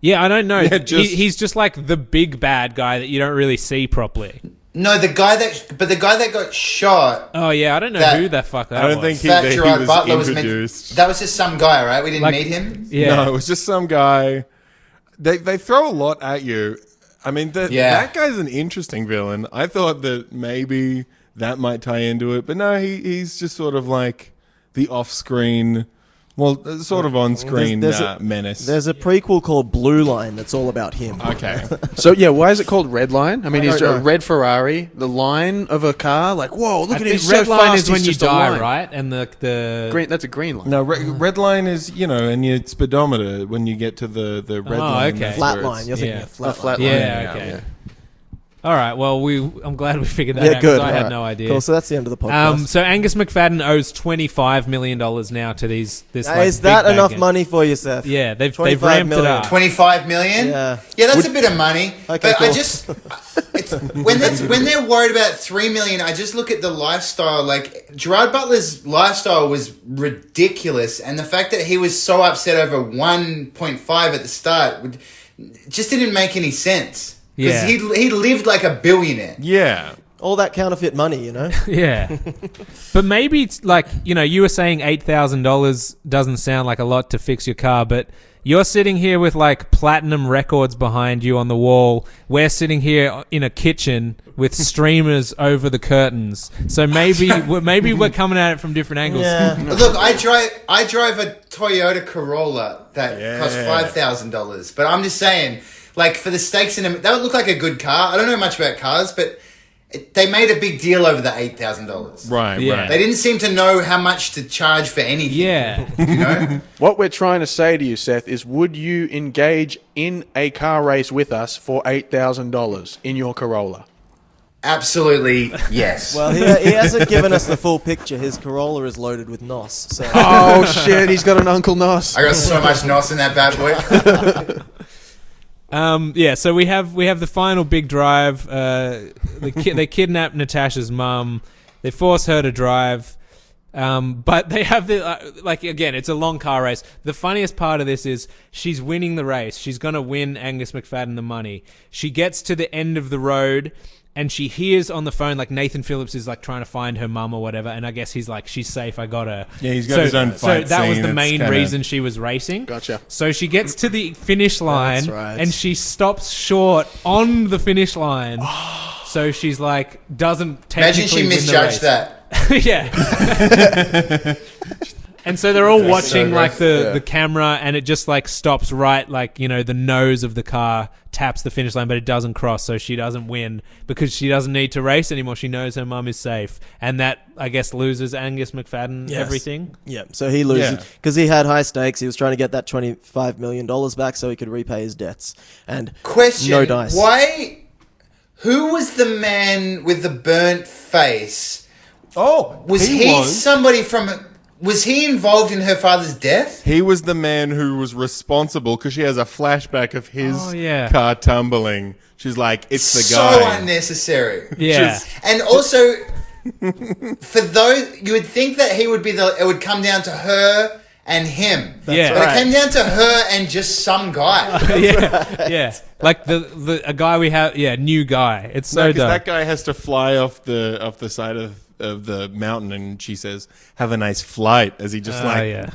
Yeah, I don't know. Yeah, He's just like the big bad guy that you don't really see properly. No, the guy that got shot. Oh yeah, I don't know who the fuck that I don't was. think That he Gerard was Butler introduced. that was just some guy, right? We didn't meet him. Yeah. No, it was just some guy. They throw a lot at you. I mean, that guy's an interesting villain. I thought that maybe that might tie into it, but no, he's just sort of like the off-screen, well, sort of on-screen menace. There's a prequel called Blue Line that's all about him. Okay. So yeah, why is it called Redline? I mean, I is don't a know. red Ferrari the line of a car? Like, whoa, look I at think him, so red line fast, is when he's you just a die, line. right? And the Green, that's a green line. No, red line is, and your speedometer when you get to the red line. okay. that's Flat where line. You're thinking yeah. of flat, flat line. line. Yeah, okay. All right. Well, I'm glad we figured that Yeah, out good. because I had Alright. no idea. Cool. So that's the end of the podcast. So Angus McFadden owes $25 million now to this. Is that enough money for you, Seth? Yeah, they've 25 ramped it million. up. 25 million. Yeah. That's a bit of money. Okay, but cool. I just when they're worried about 3 million, I just look at the lifestyle. Like Gerard Butler's lifestyle was ridiculous, and the fact that he was so upset over 1.5 at the start just didn't make any sense. Yeah. Because he lived like a billionaire. Yeah. All that counterfeit money, Yeah. But maybe it's like, you were saying $8,000 doesn't sound like a lot to fix your car, but you're sitting here with like platinum records behind you on the wall. We're sitting here in a kitchen with streamers over the curtains. So maybe we're coming at it from different angles. Yeah. Look, I drive a Toyota Corolla that cost $5,000, but I'm just saying, like, for the stakes in them, that would look like a good car. I don't know much about cars, but they made a big deal over the $8,000. Right, Yeah. right. They didn't seem to know how much to charge for anything. Yeah. You know? What we're trying to say to you, Seth, is would you engage in a car race with us for $8,000 in your Corolla? Absolutely, yes. Well, he hasn't given us the full picture. His Corolla is loaded with NOS. So. Oh shit, he's got an Uncle Nos. I got so much NOS in that bad boy. So we have the final big drive. They kidnap Natasha's mum. They force her to drive. But they have again, it's a long car race. The funniest part of this is she's winning the race. She's going to win Angus McFadden the money. She gets to the end of the road and she hears on the phone, like, Nathan Phillips is like trying to find her mum or whatever. And I guess he's like, she's safe. I got her. Yeah, he's got his own fight So that was scene. the It's main kinda- reason she was racing. Gotcha. So she gets to the finish line That's right. and she stops short on the finish line. So she's like, doesn't technically Imagine she win the misjudged race. that. Yeah. And so they're all watching so like gross. the camera, and it just like stops right, like, the nose of the car taps the finish line, but it doesn't cross, so she doesn't win because she doesn't need to race anymore. She knows her mum is safe, and that, I guess, loses Angus McFadden Yes. everything. Yeah, so he loses Yeah. because he had high stakes. He was trying to get that $25 million back so he could repay his debts. And Question: no dice. Why? Who was the man with the burnt face? Oh, Was he involved in her father's death? He was the man who was responsible because she has a flashback of his Oh, yeah. car tumbling. She's like, it's the So guy. unnecessary. Yeah. And also, for those, you would think that he would be it would come down to her and him. Yeah. But it came down to her and just some guy. Yeah. Like a guy we have, new guy. It's so No, because dumb. that guy has to fly off the side of the mountain, and she says, "Have a nice flight," as he just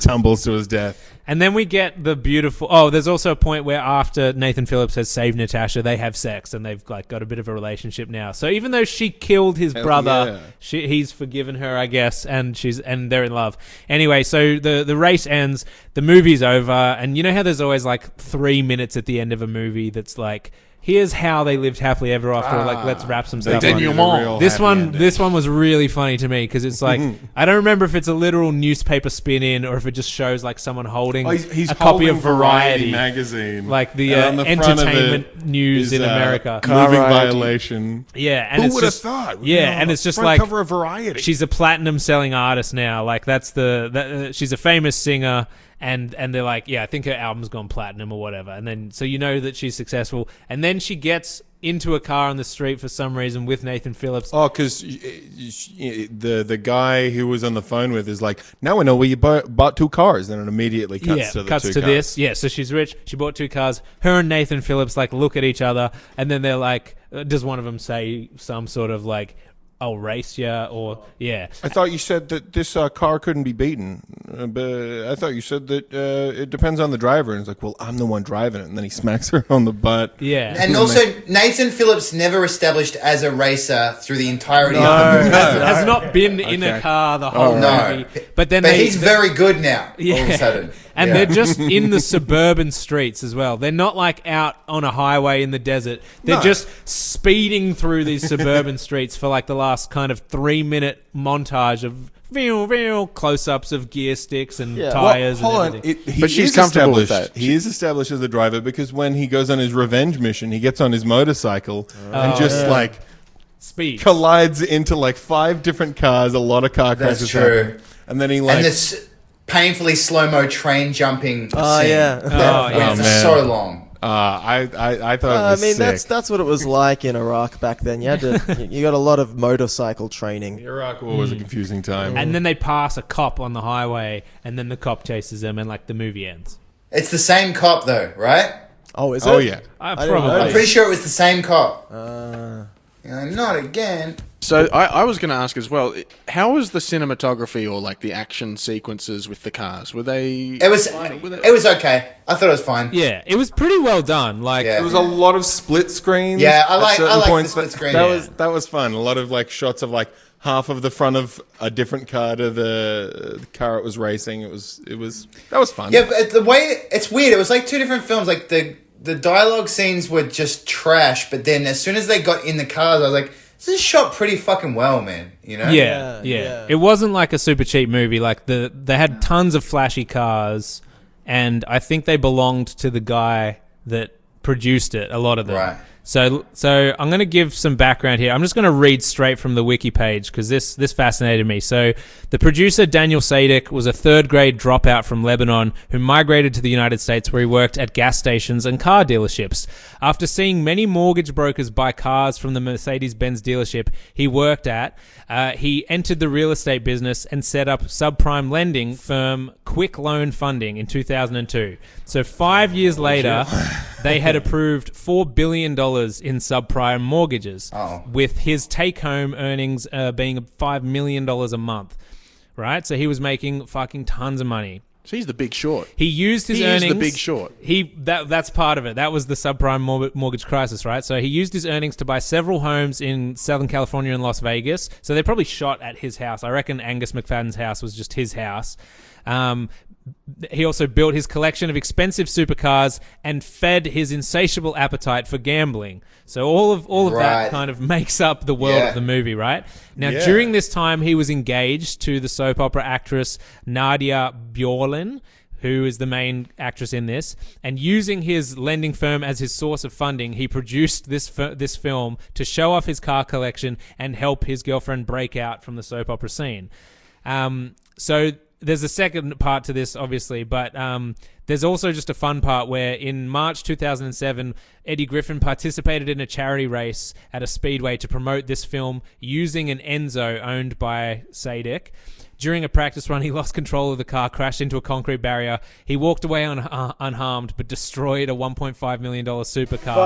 tumbles to his death. And then we get the beautiful... Oh, there's also a point where after Nathan Phillips has saved Natasha, they have sex, and they've like got a bit of a relationship now. So even though she killed his brother, he's forgiven her, I guess, and they're in love. Anyway, so the race ends, the movie's over, and you know how there's always like 3 minutes at the end of a movie that's like, here's how they lived happily ever after. Like, let's wrap some stuff on. This one was really funny to me because it's like, I don't remember if it's a literal newspaper spin in or if it just shows like someone holding He's a copy of holding Variety magazine, like the and on the front of entertainment it news is, in America. moving Variety. violation. Yeah, and Who it's would have just thought? yeah, and it's just front like cover of Variety. she's a platinum selling artist now. Like that's she's a famous singer. And they're like, yeah, I think her album's gone platinum or whatever. And then, so you know that she's successful. And then she gets into a car on the street for some reason with Nathan Phillips. Oh, because the guy who was on the phone with is like, now I know where you bought 2 cars. Then it immediately cuts to the 2 cars. This. Yeah, so she's rich. She bought 2 cars. Her and Nathan Phillips like look at each other, and then they're like, does one of them say some sort of like, "I'll race ya," or yeah? I thought you said that this car couldn't be beaten. But I thought you said that it depends on the driver. And it's like, well, I'm the one driving it. And then he smacks her on the butt. Yeah. And also, Nathan Phillips never established as a racer through the entirety of the movie. Has not been in a car the whole movie. But he's very good now, all of a sudden. And they're just in the suburban streets as well. They're not like out on a highway in the desert. They're just speeding through these suburban streets for like the last kind of 3-minute montage of close-ups of gear sticks and tires. Hold and everything. on. But she's comfortable with that. He is established as a driver because when he goes on his revenge mission, he gets on his motorcycle and just like Speed collides into like 5 different cars. A lot of car crashes. That's true. happen. And then he like... And this painfully slow-mo train jumping scene. Yeah. Went for so long. I thought it was sick. that's what it was like in Iraq back then. You got a lot of motorcycle training. The Iraq War was a confusing time. And then they pass a cop on the highway, and then the cop chases them, and like the movie ends. It's the same cop, though, right? Oh, is it? Oh, yeah. Probably. I'm pretty sure it was the same cop. Not again. So I was going to ask as well, how was the cinematography or like the action sequences with the cars? Were they... It was okay. I thought it was fine. Yeah, it was pretty well done. Like There was a lot of split screens. Yeah, I like the split screen. That was fun. A lot of like shots of like half of the front of a different car to the car it was racing. That was fun. Yeah, but the way it's weird. It was like 2 different films. Like the dialogue scenes were just trash, but then as soon as they got in the cars, I was like, this is shot pretty fucking well, man. You know? Yeah. It wasn't like a super cheap movie. Like they had tons of flashy cars, and I think they belonged to the guy that produced it. A lot of them. Right. So I'm going to give some background here. I'm just going to read straight from the wiki page because this fascinated me. So the producer, Daniel Sadek, was a 3rd grade dropout from Lebanon who migrated to the United States where he worked at gas stations and car dealerships. After seeing many mortgage brokers buy cars from the Mercedes-Benz dealership he worked at, he entered the real estate business and set up subprime lending firm Quick Loan Funding in 2002. So 5 years later, they had approved $4 billion in subprime mortgages, with his take-home earnings being $5 million a month, right? So he was making fucking tons of money. So he's the Big Short. He used his earnings. He's the Big Short. That's part of it. That was the subprime mortgage crisis, right? So he used his earnings to buy several homes in Southern California and Las Vegas. So they probably shot at his house. I reckon Angus McFadden's house was just his house. He also built his collection of expensive supercars and fed his insatiable appetite for gambling. So all of that kind of makes up the world of the movie, right? Now, during this time, he was engaged to the soap opera actress Nadia Bjorlin, who is the main actress in this, and using his lending firm as his source of funding, he produced this film to show off his car collection and help his girlfriend break out from the soap opera scene. So there's a second part to this, obviously, but there's also just a fun part where in March 2007, Eddie Griffin participated in a charity race at a speedway to promote this film using an Enzo owned by Sadek. During a practice run, he lost control of the car, crashed into a concrete barrier. He walked away unharmed, but destroyed a $1.5 million supercar.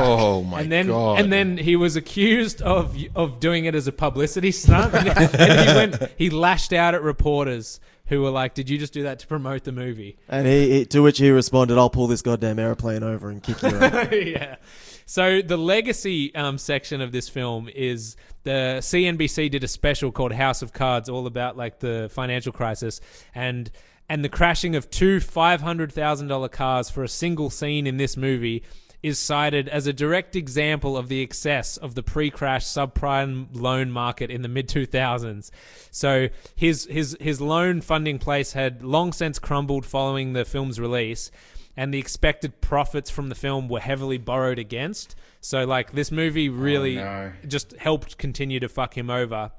Oh my god! And then he was accused of doing it as a publicity stunt. and he lashed out at reporters who were like, "Did you just do that to promote the movie?" And he to which he responded, "I'll pull this goddamn airplane over and kick you out." Yeah. So the legacy section of this film is the CNBC did a special called House of Cards, all about like the financial crisis and the crashing of 2 $500,000 cars for a single scene in this movie is cited as a direct example of the excess of the pre-crash subprime loan market in the mid-2000s. So his loan funding place had long since crumbled following the film's release, and the expected profits from the film were heavily borrowed against. So, like, this movie really just helped continue to fuck him over.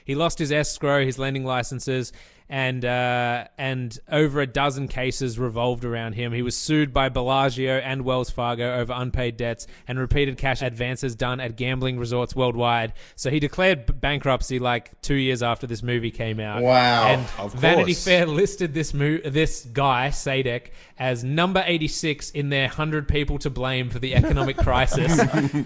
He lost his escrow, his lending licenses, and over a dozen cases revolved around him. He was sued by Bellagio and Wells Fargo over unpaid debts and repeated cash advances done at gambling resorts worldwide. So he declared bankruptcy like 2 years after this movie came out. Wow. And Of Vanity course. Fair listed this guy, Sadek, as number 86 in their 100 people to blame for the economic crisis,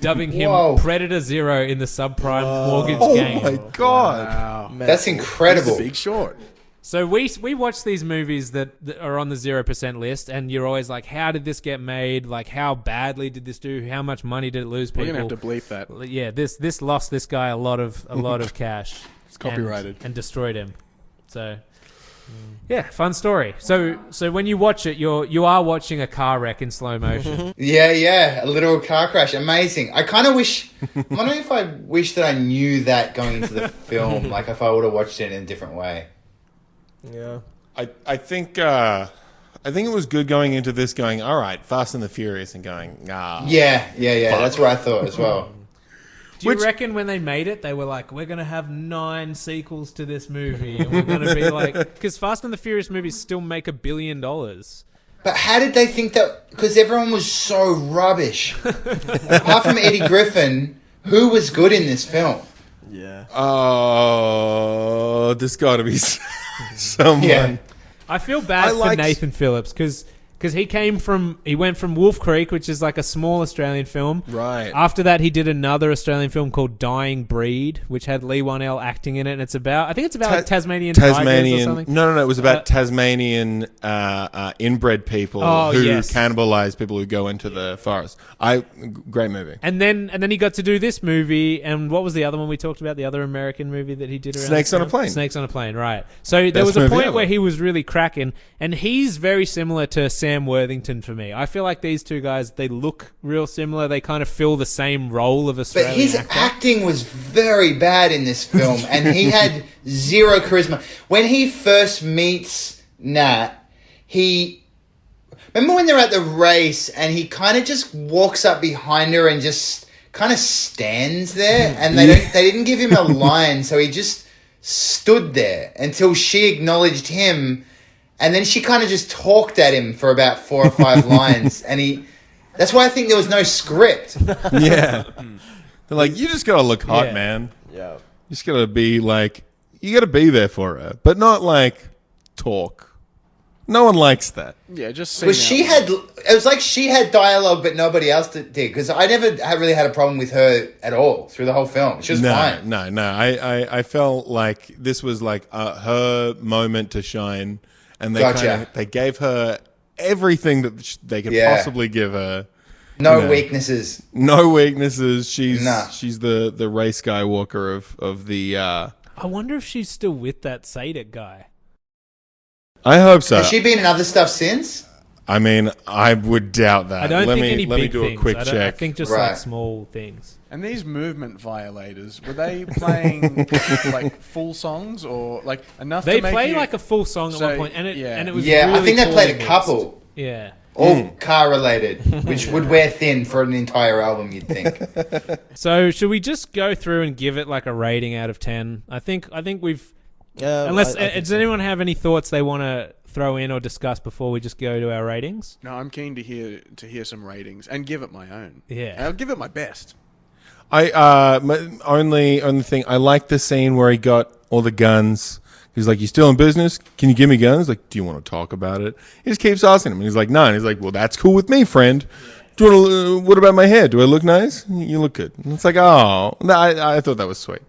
dubbing him Whoa. Predator Zero in the subprime mortgage Oh game. my god! Wow. That's incredible. He's a Big Short. So we watch these movies that are on the 0% list, and you're always like, how did this get made? Like, how badly did this do? How much money did it lose people? We're gonna have to bleep that. Yeah, this lost this guy a lot of cash. It's copyrighted. and destroyed him. So yeah, fun story. So when you watch it, you are watching a car wreck in slow motion. Yeah, a little car crash. Amazing. I kind of wish... I'm wondering if I wish that I knew that going into the film, like if I would have watched it in a different way. Yeah. I think it was good going into this, going all right, Fast and the Furious, and going Yeah. That's what I thought as well. Do you reckon when they made it, they were like, we're going to have 9 sequels to this movie, and we're going to be like... Because Fast and the Furious movies still make $1 billion. But how did they think that... Because everyone was so rubbish. Apart from Eddie Griffin, who was good in this film? Yeah. Oh, there's got to be someone. Yeah. I feel bad for Nathan Phillips, because he went from Wolf Creek, which is like a small Australian film. Right. After that, he did another Australian film called Dying Breed, which had Lee Whannell acting in it, and it's about like Tasmanian tigers or something. No, it was about Tasmanian inbred people who cannibalize people who go into the forest. Great movie. And then he got to do this movie, and what was the other one we talked about? The other American movie that he did around Snakes this on a time? Plane. Snakes on a Plane, right. So there Best was a movie point ever. where he was really cracking, and he's very similar to Sam Worthington for me. I feel like these two guys, they look real similar. They kind of fill the same role of Australian But his actor. acting was very bad in this film, and he had zero charisma. When he first meets Nat, remember when they're at the race, and he kind of just walks up behind her and just kind of stands there, and they didn't give him a line, so he just stood there until she acknowledged him, and then she kind of just talked at him for about 4 or 5 lines, and that's why I think there was no script. Yeah. They're like, you just got to look hot, Yeah. man. Yeah. You just got to be like, you got to be there for her, but not like talk. No one likes that. Yeah, just It was like she had dialogue, but nobody else did. Because I never really had a problem with her at all through the whole film. She was fine. No. I felt like this was like her moment to shine, and they gave her everything that they could possibly give her. No weaknesses. No weaknesses. She's Nah. she's the Ray Skywalker of the. I wonder if she's still with that Sadek guy. I hope so. Has she been in other stuff since? I mean, I would doubt that. I don't let think me, any let big me do things. a quick I check. think just Right. like small things. And these movement violators, were they playing like full songs or like enough They to make play you... like a full song at So, one point, and it yeah. and it was Yeah, really I think they poorly played a mixed. couple. Yeah. All car related, which would wear thin for an entire album, you'd think. So should we just go through and give it like a rating out of 10? I think we've. Unless does anyone have any thoughts they want to throw in or discuss before we just go to our ratings? No, I'm keen to hear some ratings and give it my own. Yeah. I'll give it my best. My only thing, I like the scene where he got all the guns. He's like, "You still in business? Can you give me guns?" Like, "Do you want to talk about it?" He just keeps asking him, and he's like, "No." And he's like, "Well, that's cool with me, friend. Do you want to? What about my hair? Do I look nice? You look good." And it's like, oh, no, I thought that was sweet.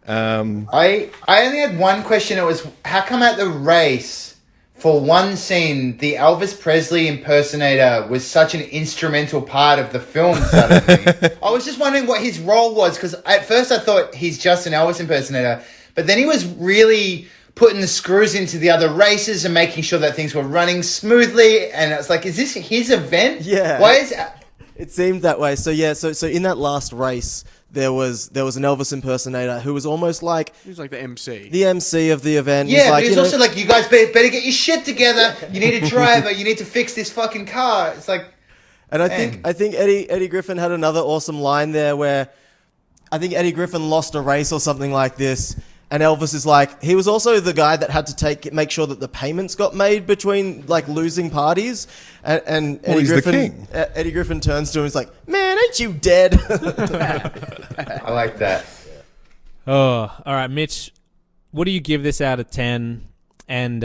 I only had one question. It was, how come at the race, for one scene, the Elvis Presley impersonator was such an instrumental part of the film suddenly? I was just wondering what his role was, because at first I thought he's just an Elvis impersonator, but then he was really putting the screws into the other races and making sure that things were running smoothly, and it's like, is this his event? Yeah. Why is... It seemed that way. So yeah, so in that last race, there was an Elvis impersonator who was almost like He was like the MC. the MC of the event. Yeah, He's like, but he's also like, you guys better get your shit together. You need a driver. You need to fix this fucking car. It's like... and I think Eddie Griffin had another awesome line there where I think Eddie Griffin lost a race or something like this. And Elvis is like, he was also the guy that had to make sure that the payments got made between like losing parties. And Eddie he's Griffin, the king. Eddie Griffin turns to him and is like, man, ain't you dead? I like that. Oh, all right, Mitch. What do you give this out of 10? And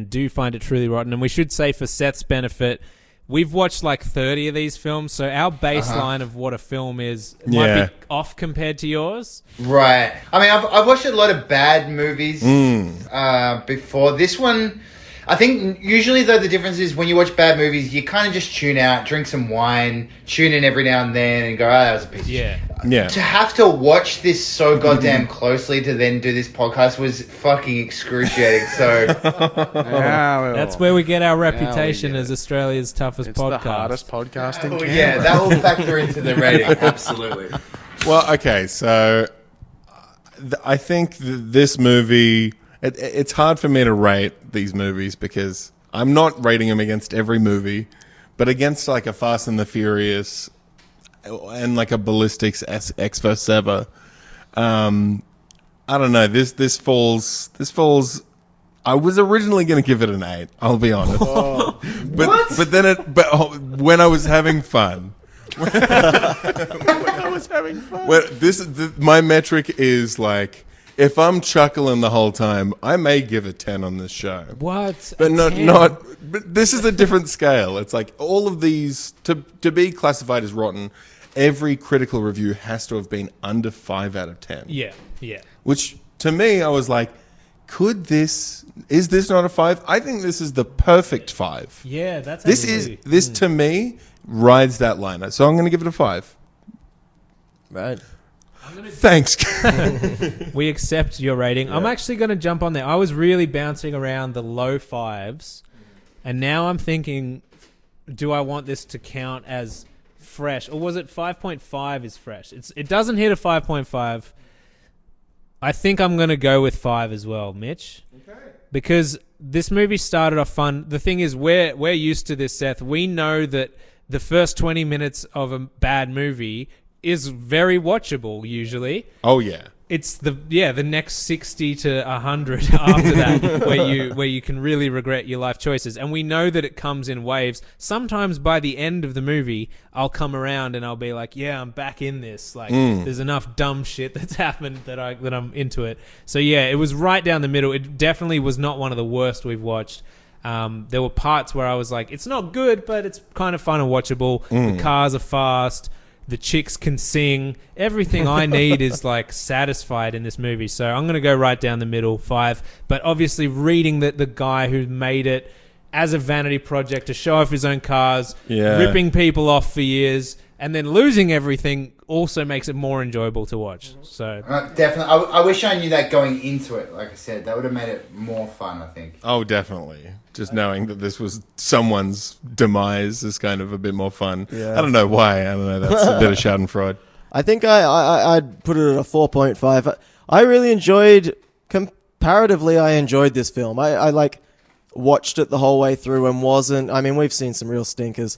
do you find it truly rotten? And we should say, for Seth's benefit, we've watched like 30 of these films, so our baseline of what a film is might be off compared to yours. Right. I mean, I've watched a lot of bad movies before. This one, I think usually though the difference is when you watch bad movies, you kind of just tune out, drink some wine, tune in every now and then and go, oh, that was a piece of shit. Yeah. To have to watch this so goddamn closely to then do this podcast was fucking excruciating. So that's where we get our reputation as Australia's toughest podcast. It's the hardest podcast in Canberra. yeah, that will factor into the rating. Absolutely. Well, okay, so I think this movie, it's hard for me to rate these movies because I'm not rating them against every movie, but against like a Fast and the Furious and like a Ballistics X vs. Ever. I don't know. This falls. I was originally going to give it an 8. I'll be honest. But then when I was having fun. My metric is like, if I'm chuckling the whole time, I may give a 10 on this show. What? But not. But this is a different scale. It's like all of these to be classified as rotten. Every critical review has to have been under 5 out of 10. Yeah. Which to me, I was like, is this not a 5? I think this is the perfect 5. Yeah, that's this to me rides that line. So I'm going to give it a 5. Right. Thanks. We accept your rating. Yeah. I'm actually going to jump on there. I was really bouncing around the low 5s, and now I'm thinking, do I want this to count as fresh, or was it 5.5 is fresh? It doesn't hit a 5.5. I think I'm going to go with 5 as well, Mitch. Okay. Because this movie started off fun. The thing is, we're used to this, Seth. We know that the first 20 minutes of a bad movie is very watchable usually. Oh yeah. It's the next 60 to 100 after that where you can really regret your life choices. And we know that it comes in waves. Sometimes by the end of the movie, I'll come around and I'll be like, yeah, I'm back in this. Like there's enough dumb shit that's happened that I'm into it. So yeah, it was right down the middle. It definitely was not one of the worst we've watched. There were parts where I was like, it's not good, but it's kind of fun and watchable. The cars are fast. The chicks can sing. Everything I need is like satisfied in this movie. So I'm going to go right down the middle, 5. But obviously reading that the guy who made it as a vanity project to show off his own cars, ripping people off for years, and then losing everything also makes it more enjoyable to watch. So definitely. I wish I knew that going into it. Like I said, that would have made it more fun, I think. Oh, definitely. Just knowing that this was someone's demise is kind of a bit more fun. Yeah. I don't know why. I don't know. That's a bit of schadenfreude. I think I'd put it at a 4.5. I really enjoyed, comparatively, I enjoyed this film. I like watched it the whole way through and wasn't, I mean, we've seen some real stinkers.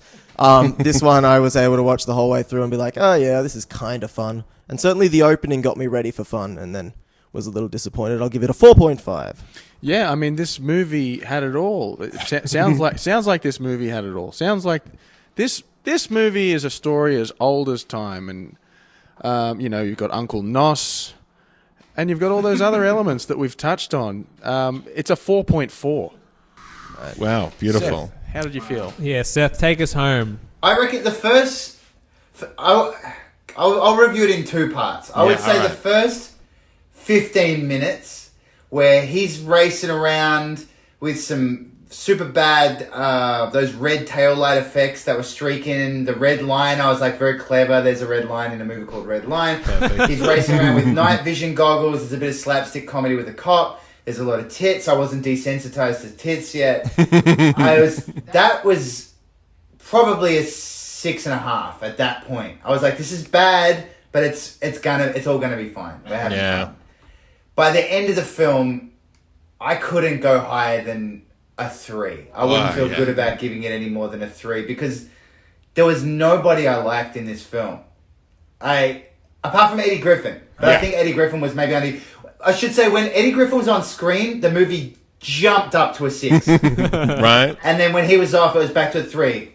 This one I was able to watch the whole way through and be like, oh yeah, this is kind of fun. And certainly the opening got me ready for fun and then was a little disappointed. I'll give it a 4.5. Yeah, I mean, this movie had it all. It sounds like this movie had it all. Sounds like this movie is a story as old as time, and you've got Uncle Nos, and you've got all those other elements that we've touched on. It's a 4.4. Wow, beautiful. Seth, how did you feel? Yeah, Seth, take us home. I reckon the first. I'll review it in 2 parts. I would say the first 15 minutes. Where he's racing around with some super bad, those red tail light effects that were streaking the red line. I was like, very clever. There's a red line in a movie called Redline. Perfect. He's racing around with night vision goggles. There's a bit of slapstick comedy with a cop. There's a lot of tits. I wasn't desensitized to tits yet. That was probably a 6.5 at that point. I was like, this is bad, but it's all gonna be fine. We're having fun. By the end of the film, I couldn't go higher than a 3. I wouldn't feel good about giving it any more than a 3 because there was nobody I liked in this film. Apart from Eddie Griffin. But I think Eddie Griffin was maybe only... I should say when Eddie Griffin was on screen, the movie jumped up to a 6. Right? And then when he was off, it was back to a 3.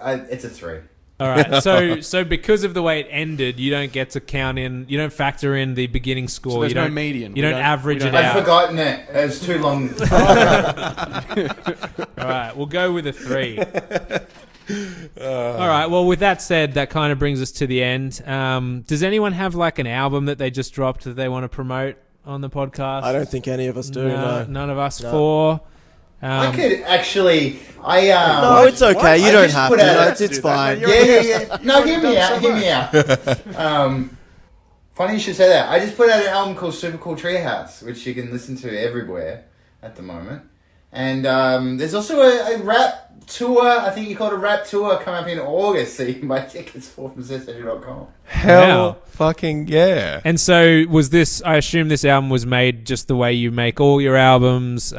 It's a 3. All right. So because of the way it ended, you don't get to count in. You don't factor in the beginning score. So there's you don't no median. You don't average it I've out. forgotten it. It was too long. All right. We'll go with a 3. All right. Well, with that said, that kind of brings us to the end. Does anyone have like an album that they just dropped that they want to promote on the podcast? I don't think any of us do. No. None of us 4. I could actually. No, it's okay. You I don't just have put to. out It's fine. Yeah. No, hear me out. Funny you should say that. I just put out an album called Super Cool Treehouse, which you can listen to everywhere at the moment. And there's also a rap tour. I think you call it a rap tour coming up in August, so you can buy tickets from SethSentry.com. Hell fucking yeah. And so was this, I assume this album was made just the way you make all your albums,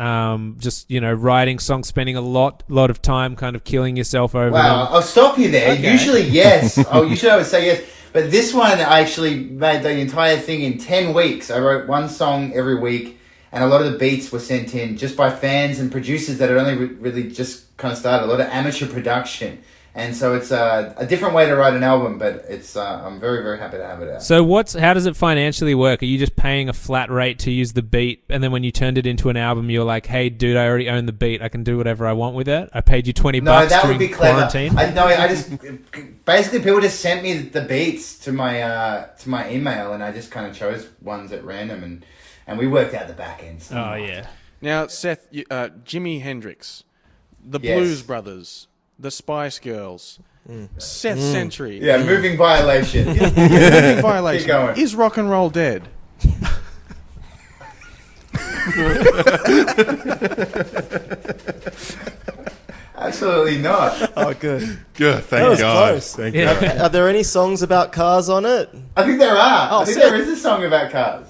just, writing songs, spending a lot of time kind of killing yourself over Wow, them. I'll stop you there. Okay. Usually, yes. Usually I would say yes. But this one, I actually made the entire thing in 10 weeks. I wrote one song every week, and a lot of the beats were sent in just by fans and producers that had only really just kind of started. A lot of amateur production. And so it's a different way to write an album, but it's I'm very, very happy to have it out. So how does it financially work? Are you just paying a flat rate to use the beat, and then when you turned it into an album, you're like, hey, dude, I already own the beat. I can do whatever I want with it. I paid you $20 No, that during would be clever. quarantine. I just basically people just sent me the beats to my email, and I just kind of chose ones at random, and we worked out the back end. Oh, yeah. Now, Seth, Jimi Hendrix, the Yes. Blues Brothers, the Spice Girls, Seth Sentry. Yeah, moving violation. Moving violation. Keep going. Is rock and roll dead? Absolutely not. Oh, good. Good, That thank was God. close. Thank Yeah. God. Are there any songs about cars on it? I think there are. Oh, I think sick. there is a song about cars.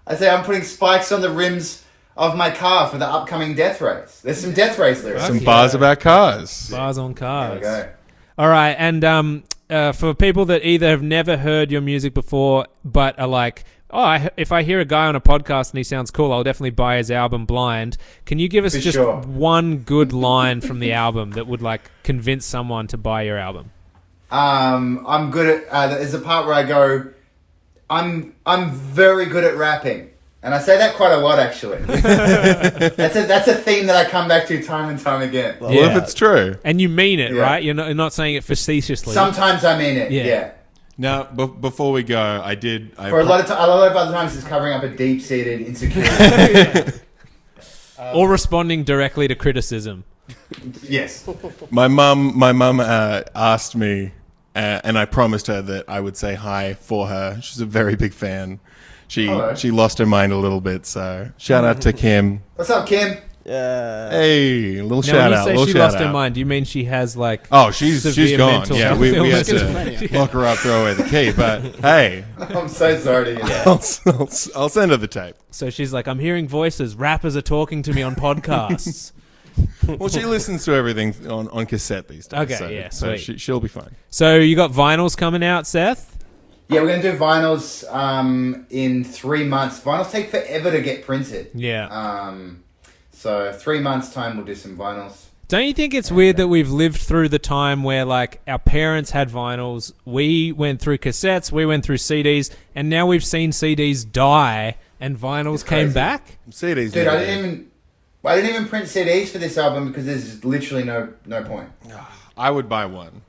I say I'm putting spikes on the rims of my car for the upcoming death race. There's some death race lyrics. Some bars about cars. Bars on There cars. we go. All right, and for people that either have never heard your music before but are like, if I hear a guy on a podcast and he sounds cool, I'll definitely buy his album blind. Can you give us For just sure. one good line from the album that would like convince someone to buy your album? I'm good at. There's a part where I go, I'm very good at rapping, and I say that quite a lot actually. that's a theme that I come back to time and time again. Well, if it's true. And you mean it, Yeah. right? You're not saying it facetiously. Sometimes I mean it. Yeah. Yeah. Now, before we go, I For a lot of other times, it's covering up a deep-seated insecurity. or responding directly to criticism. Yes. My mum asked me, and I promised her that I would say hi for her. She's a very big fan. She lost her mind a little bit, so shout out to Kim. What's up, Kim? Yeah. Hey, little Now, shout when out. you Little say she shout lost her out. mind, do you mean she has like? Oh, she's severe gone. mental Yeah, health we had illness? to lock her up, throw away the key. But hey, I'm so sorry to hear that. I'll send her the tape. So she's like, I'm hearing voices. Rappers are talking to me on podcasts. Well, she listens to everything on cassette these days. Okay, so, yeah, so sweet. she'll be fine. So you got vinyls coming out, Seth? Yeah, we're going to do vinyls in 3 months. Vinyls take forever to get printed. Yeah. So 3 months' time, we'll do some vinyls. Don't you think it's weird that we've lived through the time where like our parents had vinyls, we went through cassettes, we went through CDs, and now we've seen CDs die and vinyls came back? CDs. Dude, I didn't even print CDs for this album because there's literally no point. I would buy one.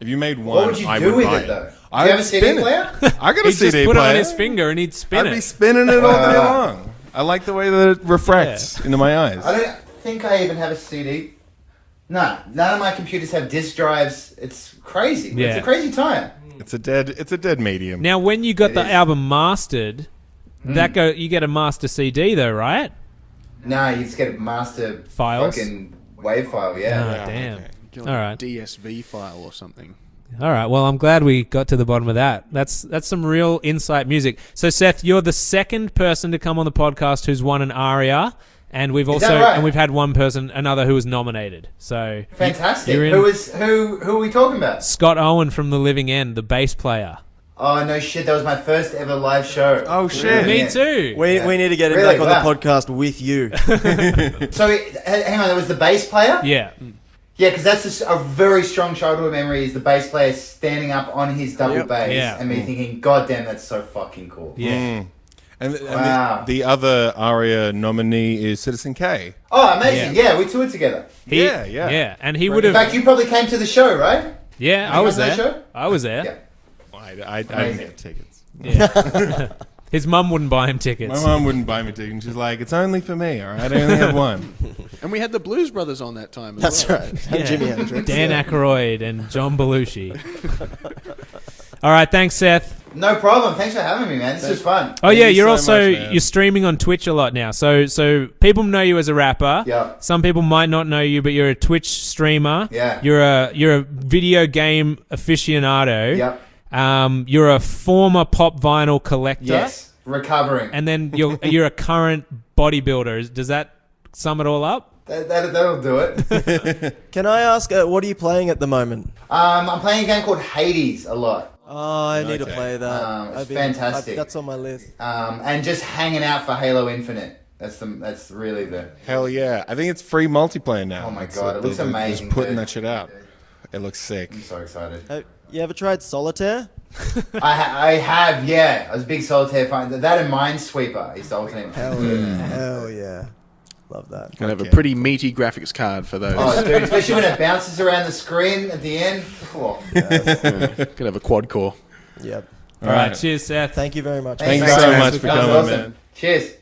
If you made one, What would you I do would with buy it though? Do I you have would a CD spin it. player? I got a He'd CD just put player. it on his finger and he'd spin I'd be it. spinning it all day long. I like the way that it refracts into my eyes. I don't think I even have a CD. Nah, none of my computers have disk drives. It's crazy. Yeah. It's a crazy time. It's a dead medium. Now, when you got It the is. album mastered, you get a master CD though, right? Nah, you just get a master Files? fucking wave file, yeah. Ah, damn. Okay. Get All right. DSV file or something. All right. Well, I'm glad we got to the bottom of that. That's some real insight music. So, Seth, you're the second person to come on the podcast who's won an ARIA, and we've Is that right? we've had another who was nominated. So Fantastic. you're in. Who are we talking about? Scott Owen from The Living End, the bass player. Oh no shit! That was my first ever live show. Oh shit! Me too. We need to get him Really? back on Wow. the podcast with you. So hang on, there was the bass player. Yeah. Yeah, because that's just a very strong childhood memory. Is the bass player standing up on his double bass Yeah. and me thinking, "God damn, that's so fucking cool." Yeah. And Wow. the other ARIA nominee is Citizen K. Oh, amazing! Yeah, we toured together. Yeah. And he would In have. fact, you probably came to the show, right? Yeah, I you was guys there. know that show? I was there. Yeah. I didn't get tickets. Yeah. His mum wouldn't buy him tickets. My mum wouldn't buy me tickets. She's like, "It's only for me, all right? I only have one." And we had the Blues Brothers on that time as That's well. right. And Jimi Hendrix. Dan Aykroyd and John Belushi. All right, thanks, Seth. No problem. Thanks for having me, man. This was fun. Oh yeah, you you're so also much, man. you're streaming on Twitch a lot now. So people know you as a rapper. Yeah. Some people might not know you, but you're a Twitch streamer. Yeah. You're a video game aficionado. Yep. You're a former pop vinyl collector. Yes. Recovering. And then you're a current bodybuilder. Does that sum it all up? That'll do it. Can I ask, what are you playing at the moment? I'm playing a game called Hades a lot. Oh, I need to Okay. play that. It's fantastic. That's on my list. And just hanging out for Halo Infinite. That's really the. Hell yeah! I think it's free multiplayer now. Oh my It's God, it looks they're amazing, Just putting dude. that shit out. It looks sick. I'm so excited. You ever tried Solitaire? I have, yeah. I was a big Solitaire fan. That and Minesweeper is the ultimate. Hell yeah. Love that. Gonna have a Okay. pretty meaty graphics card for those. Oh, dude, especially when it bounces around the screen at the end. Oh. Could have a quad core. Yep. All right. Cheers, Seth. Thank you very much. Thanks Thanks, so man. much for That was coming, awesome. man. Cheers.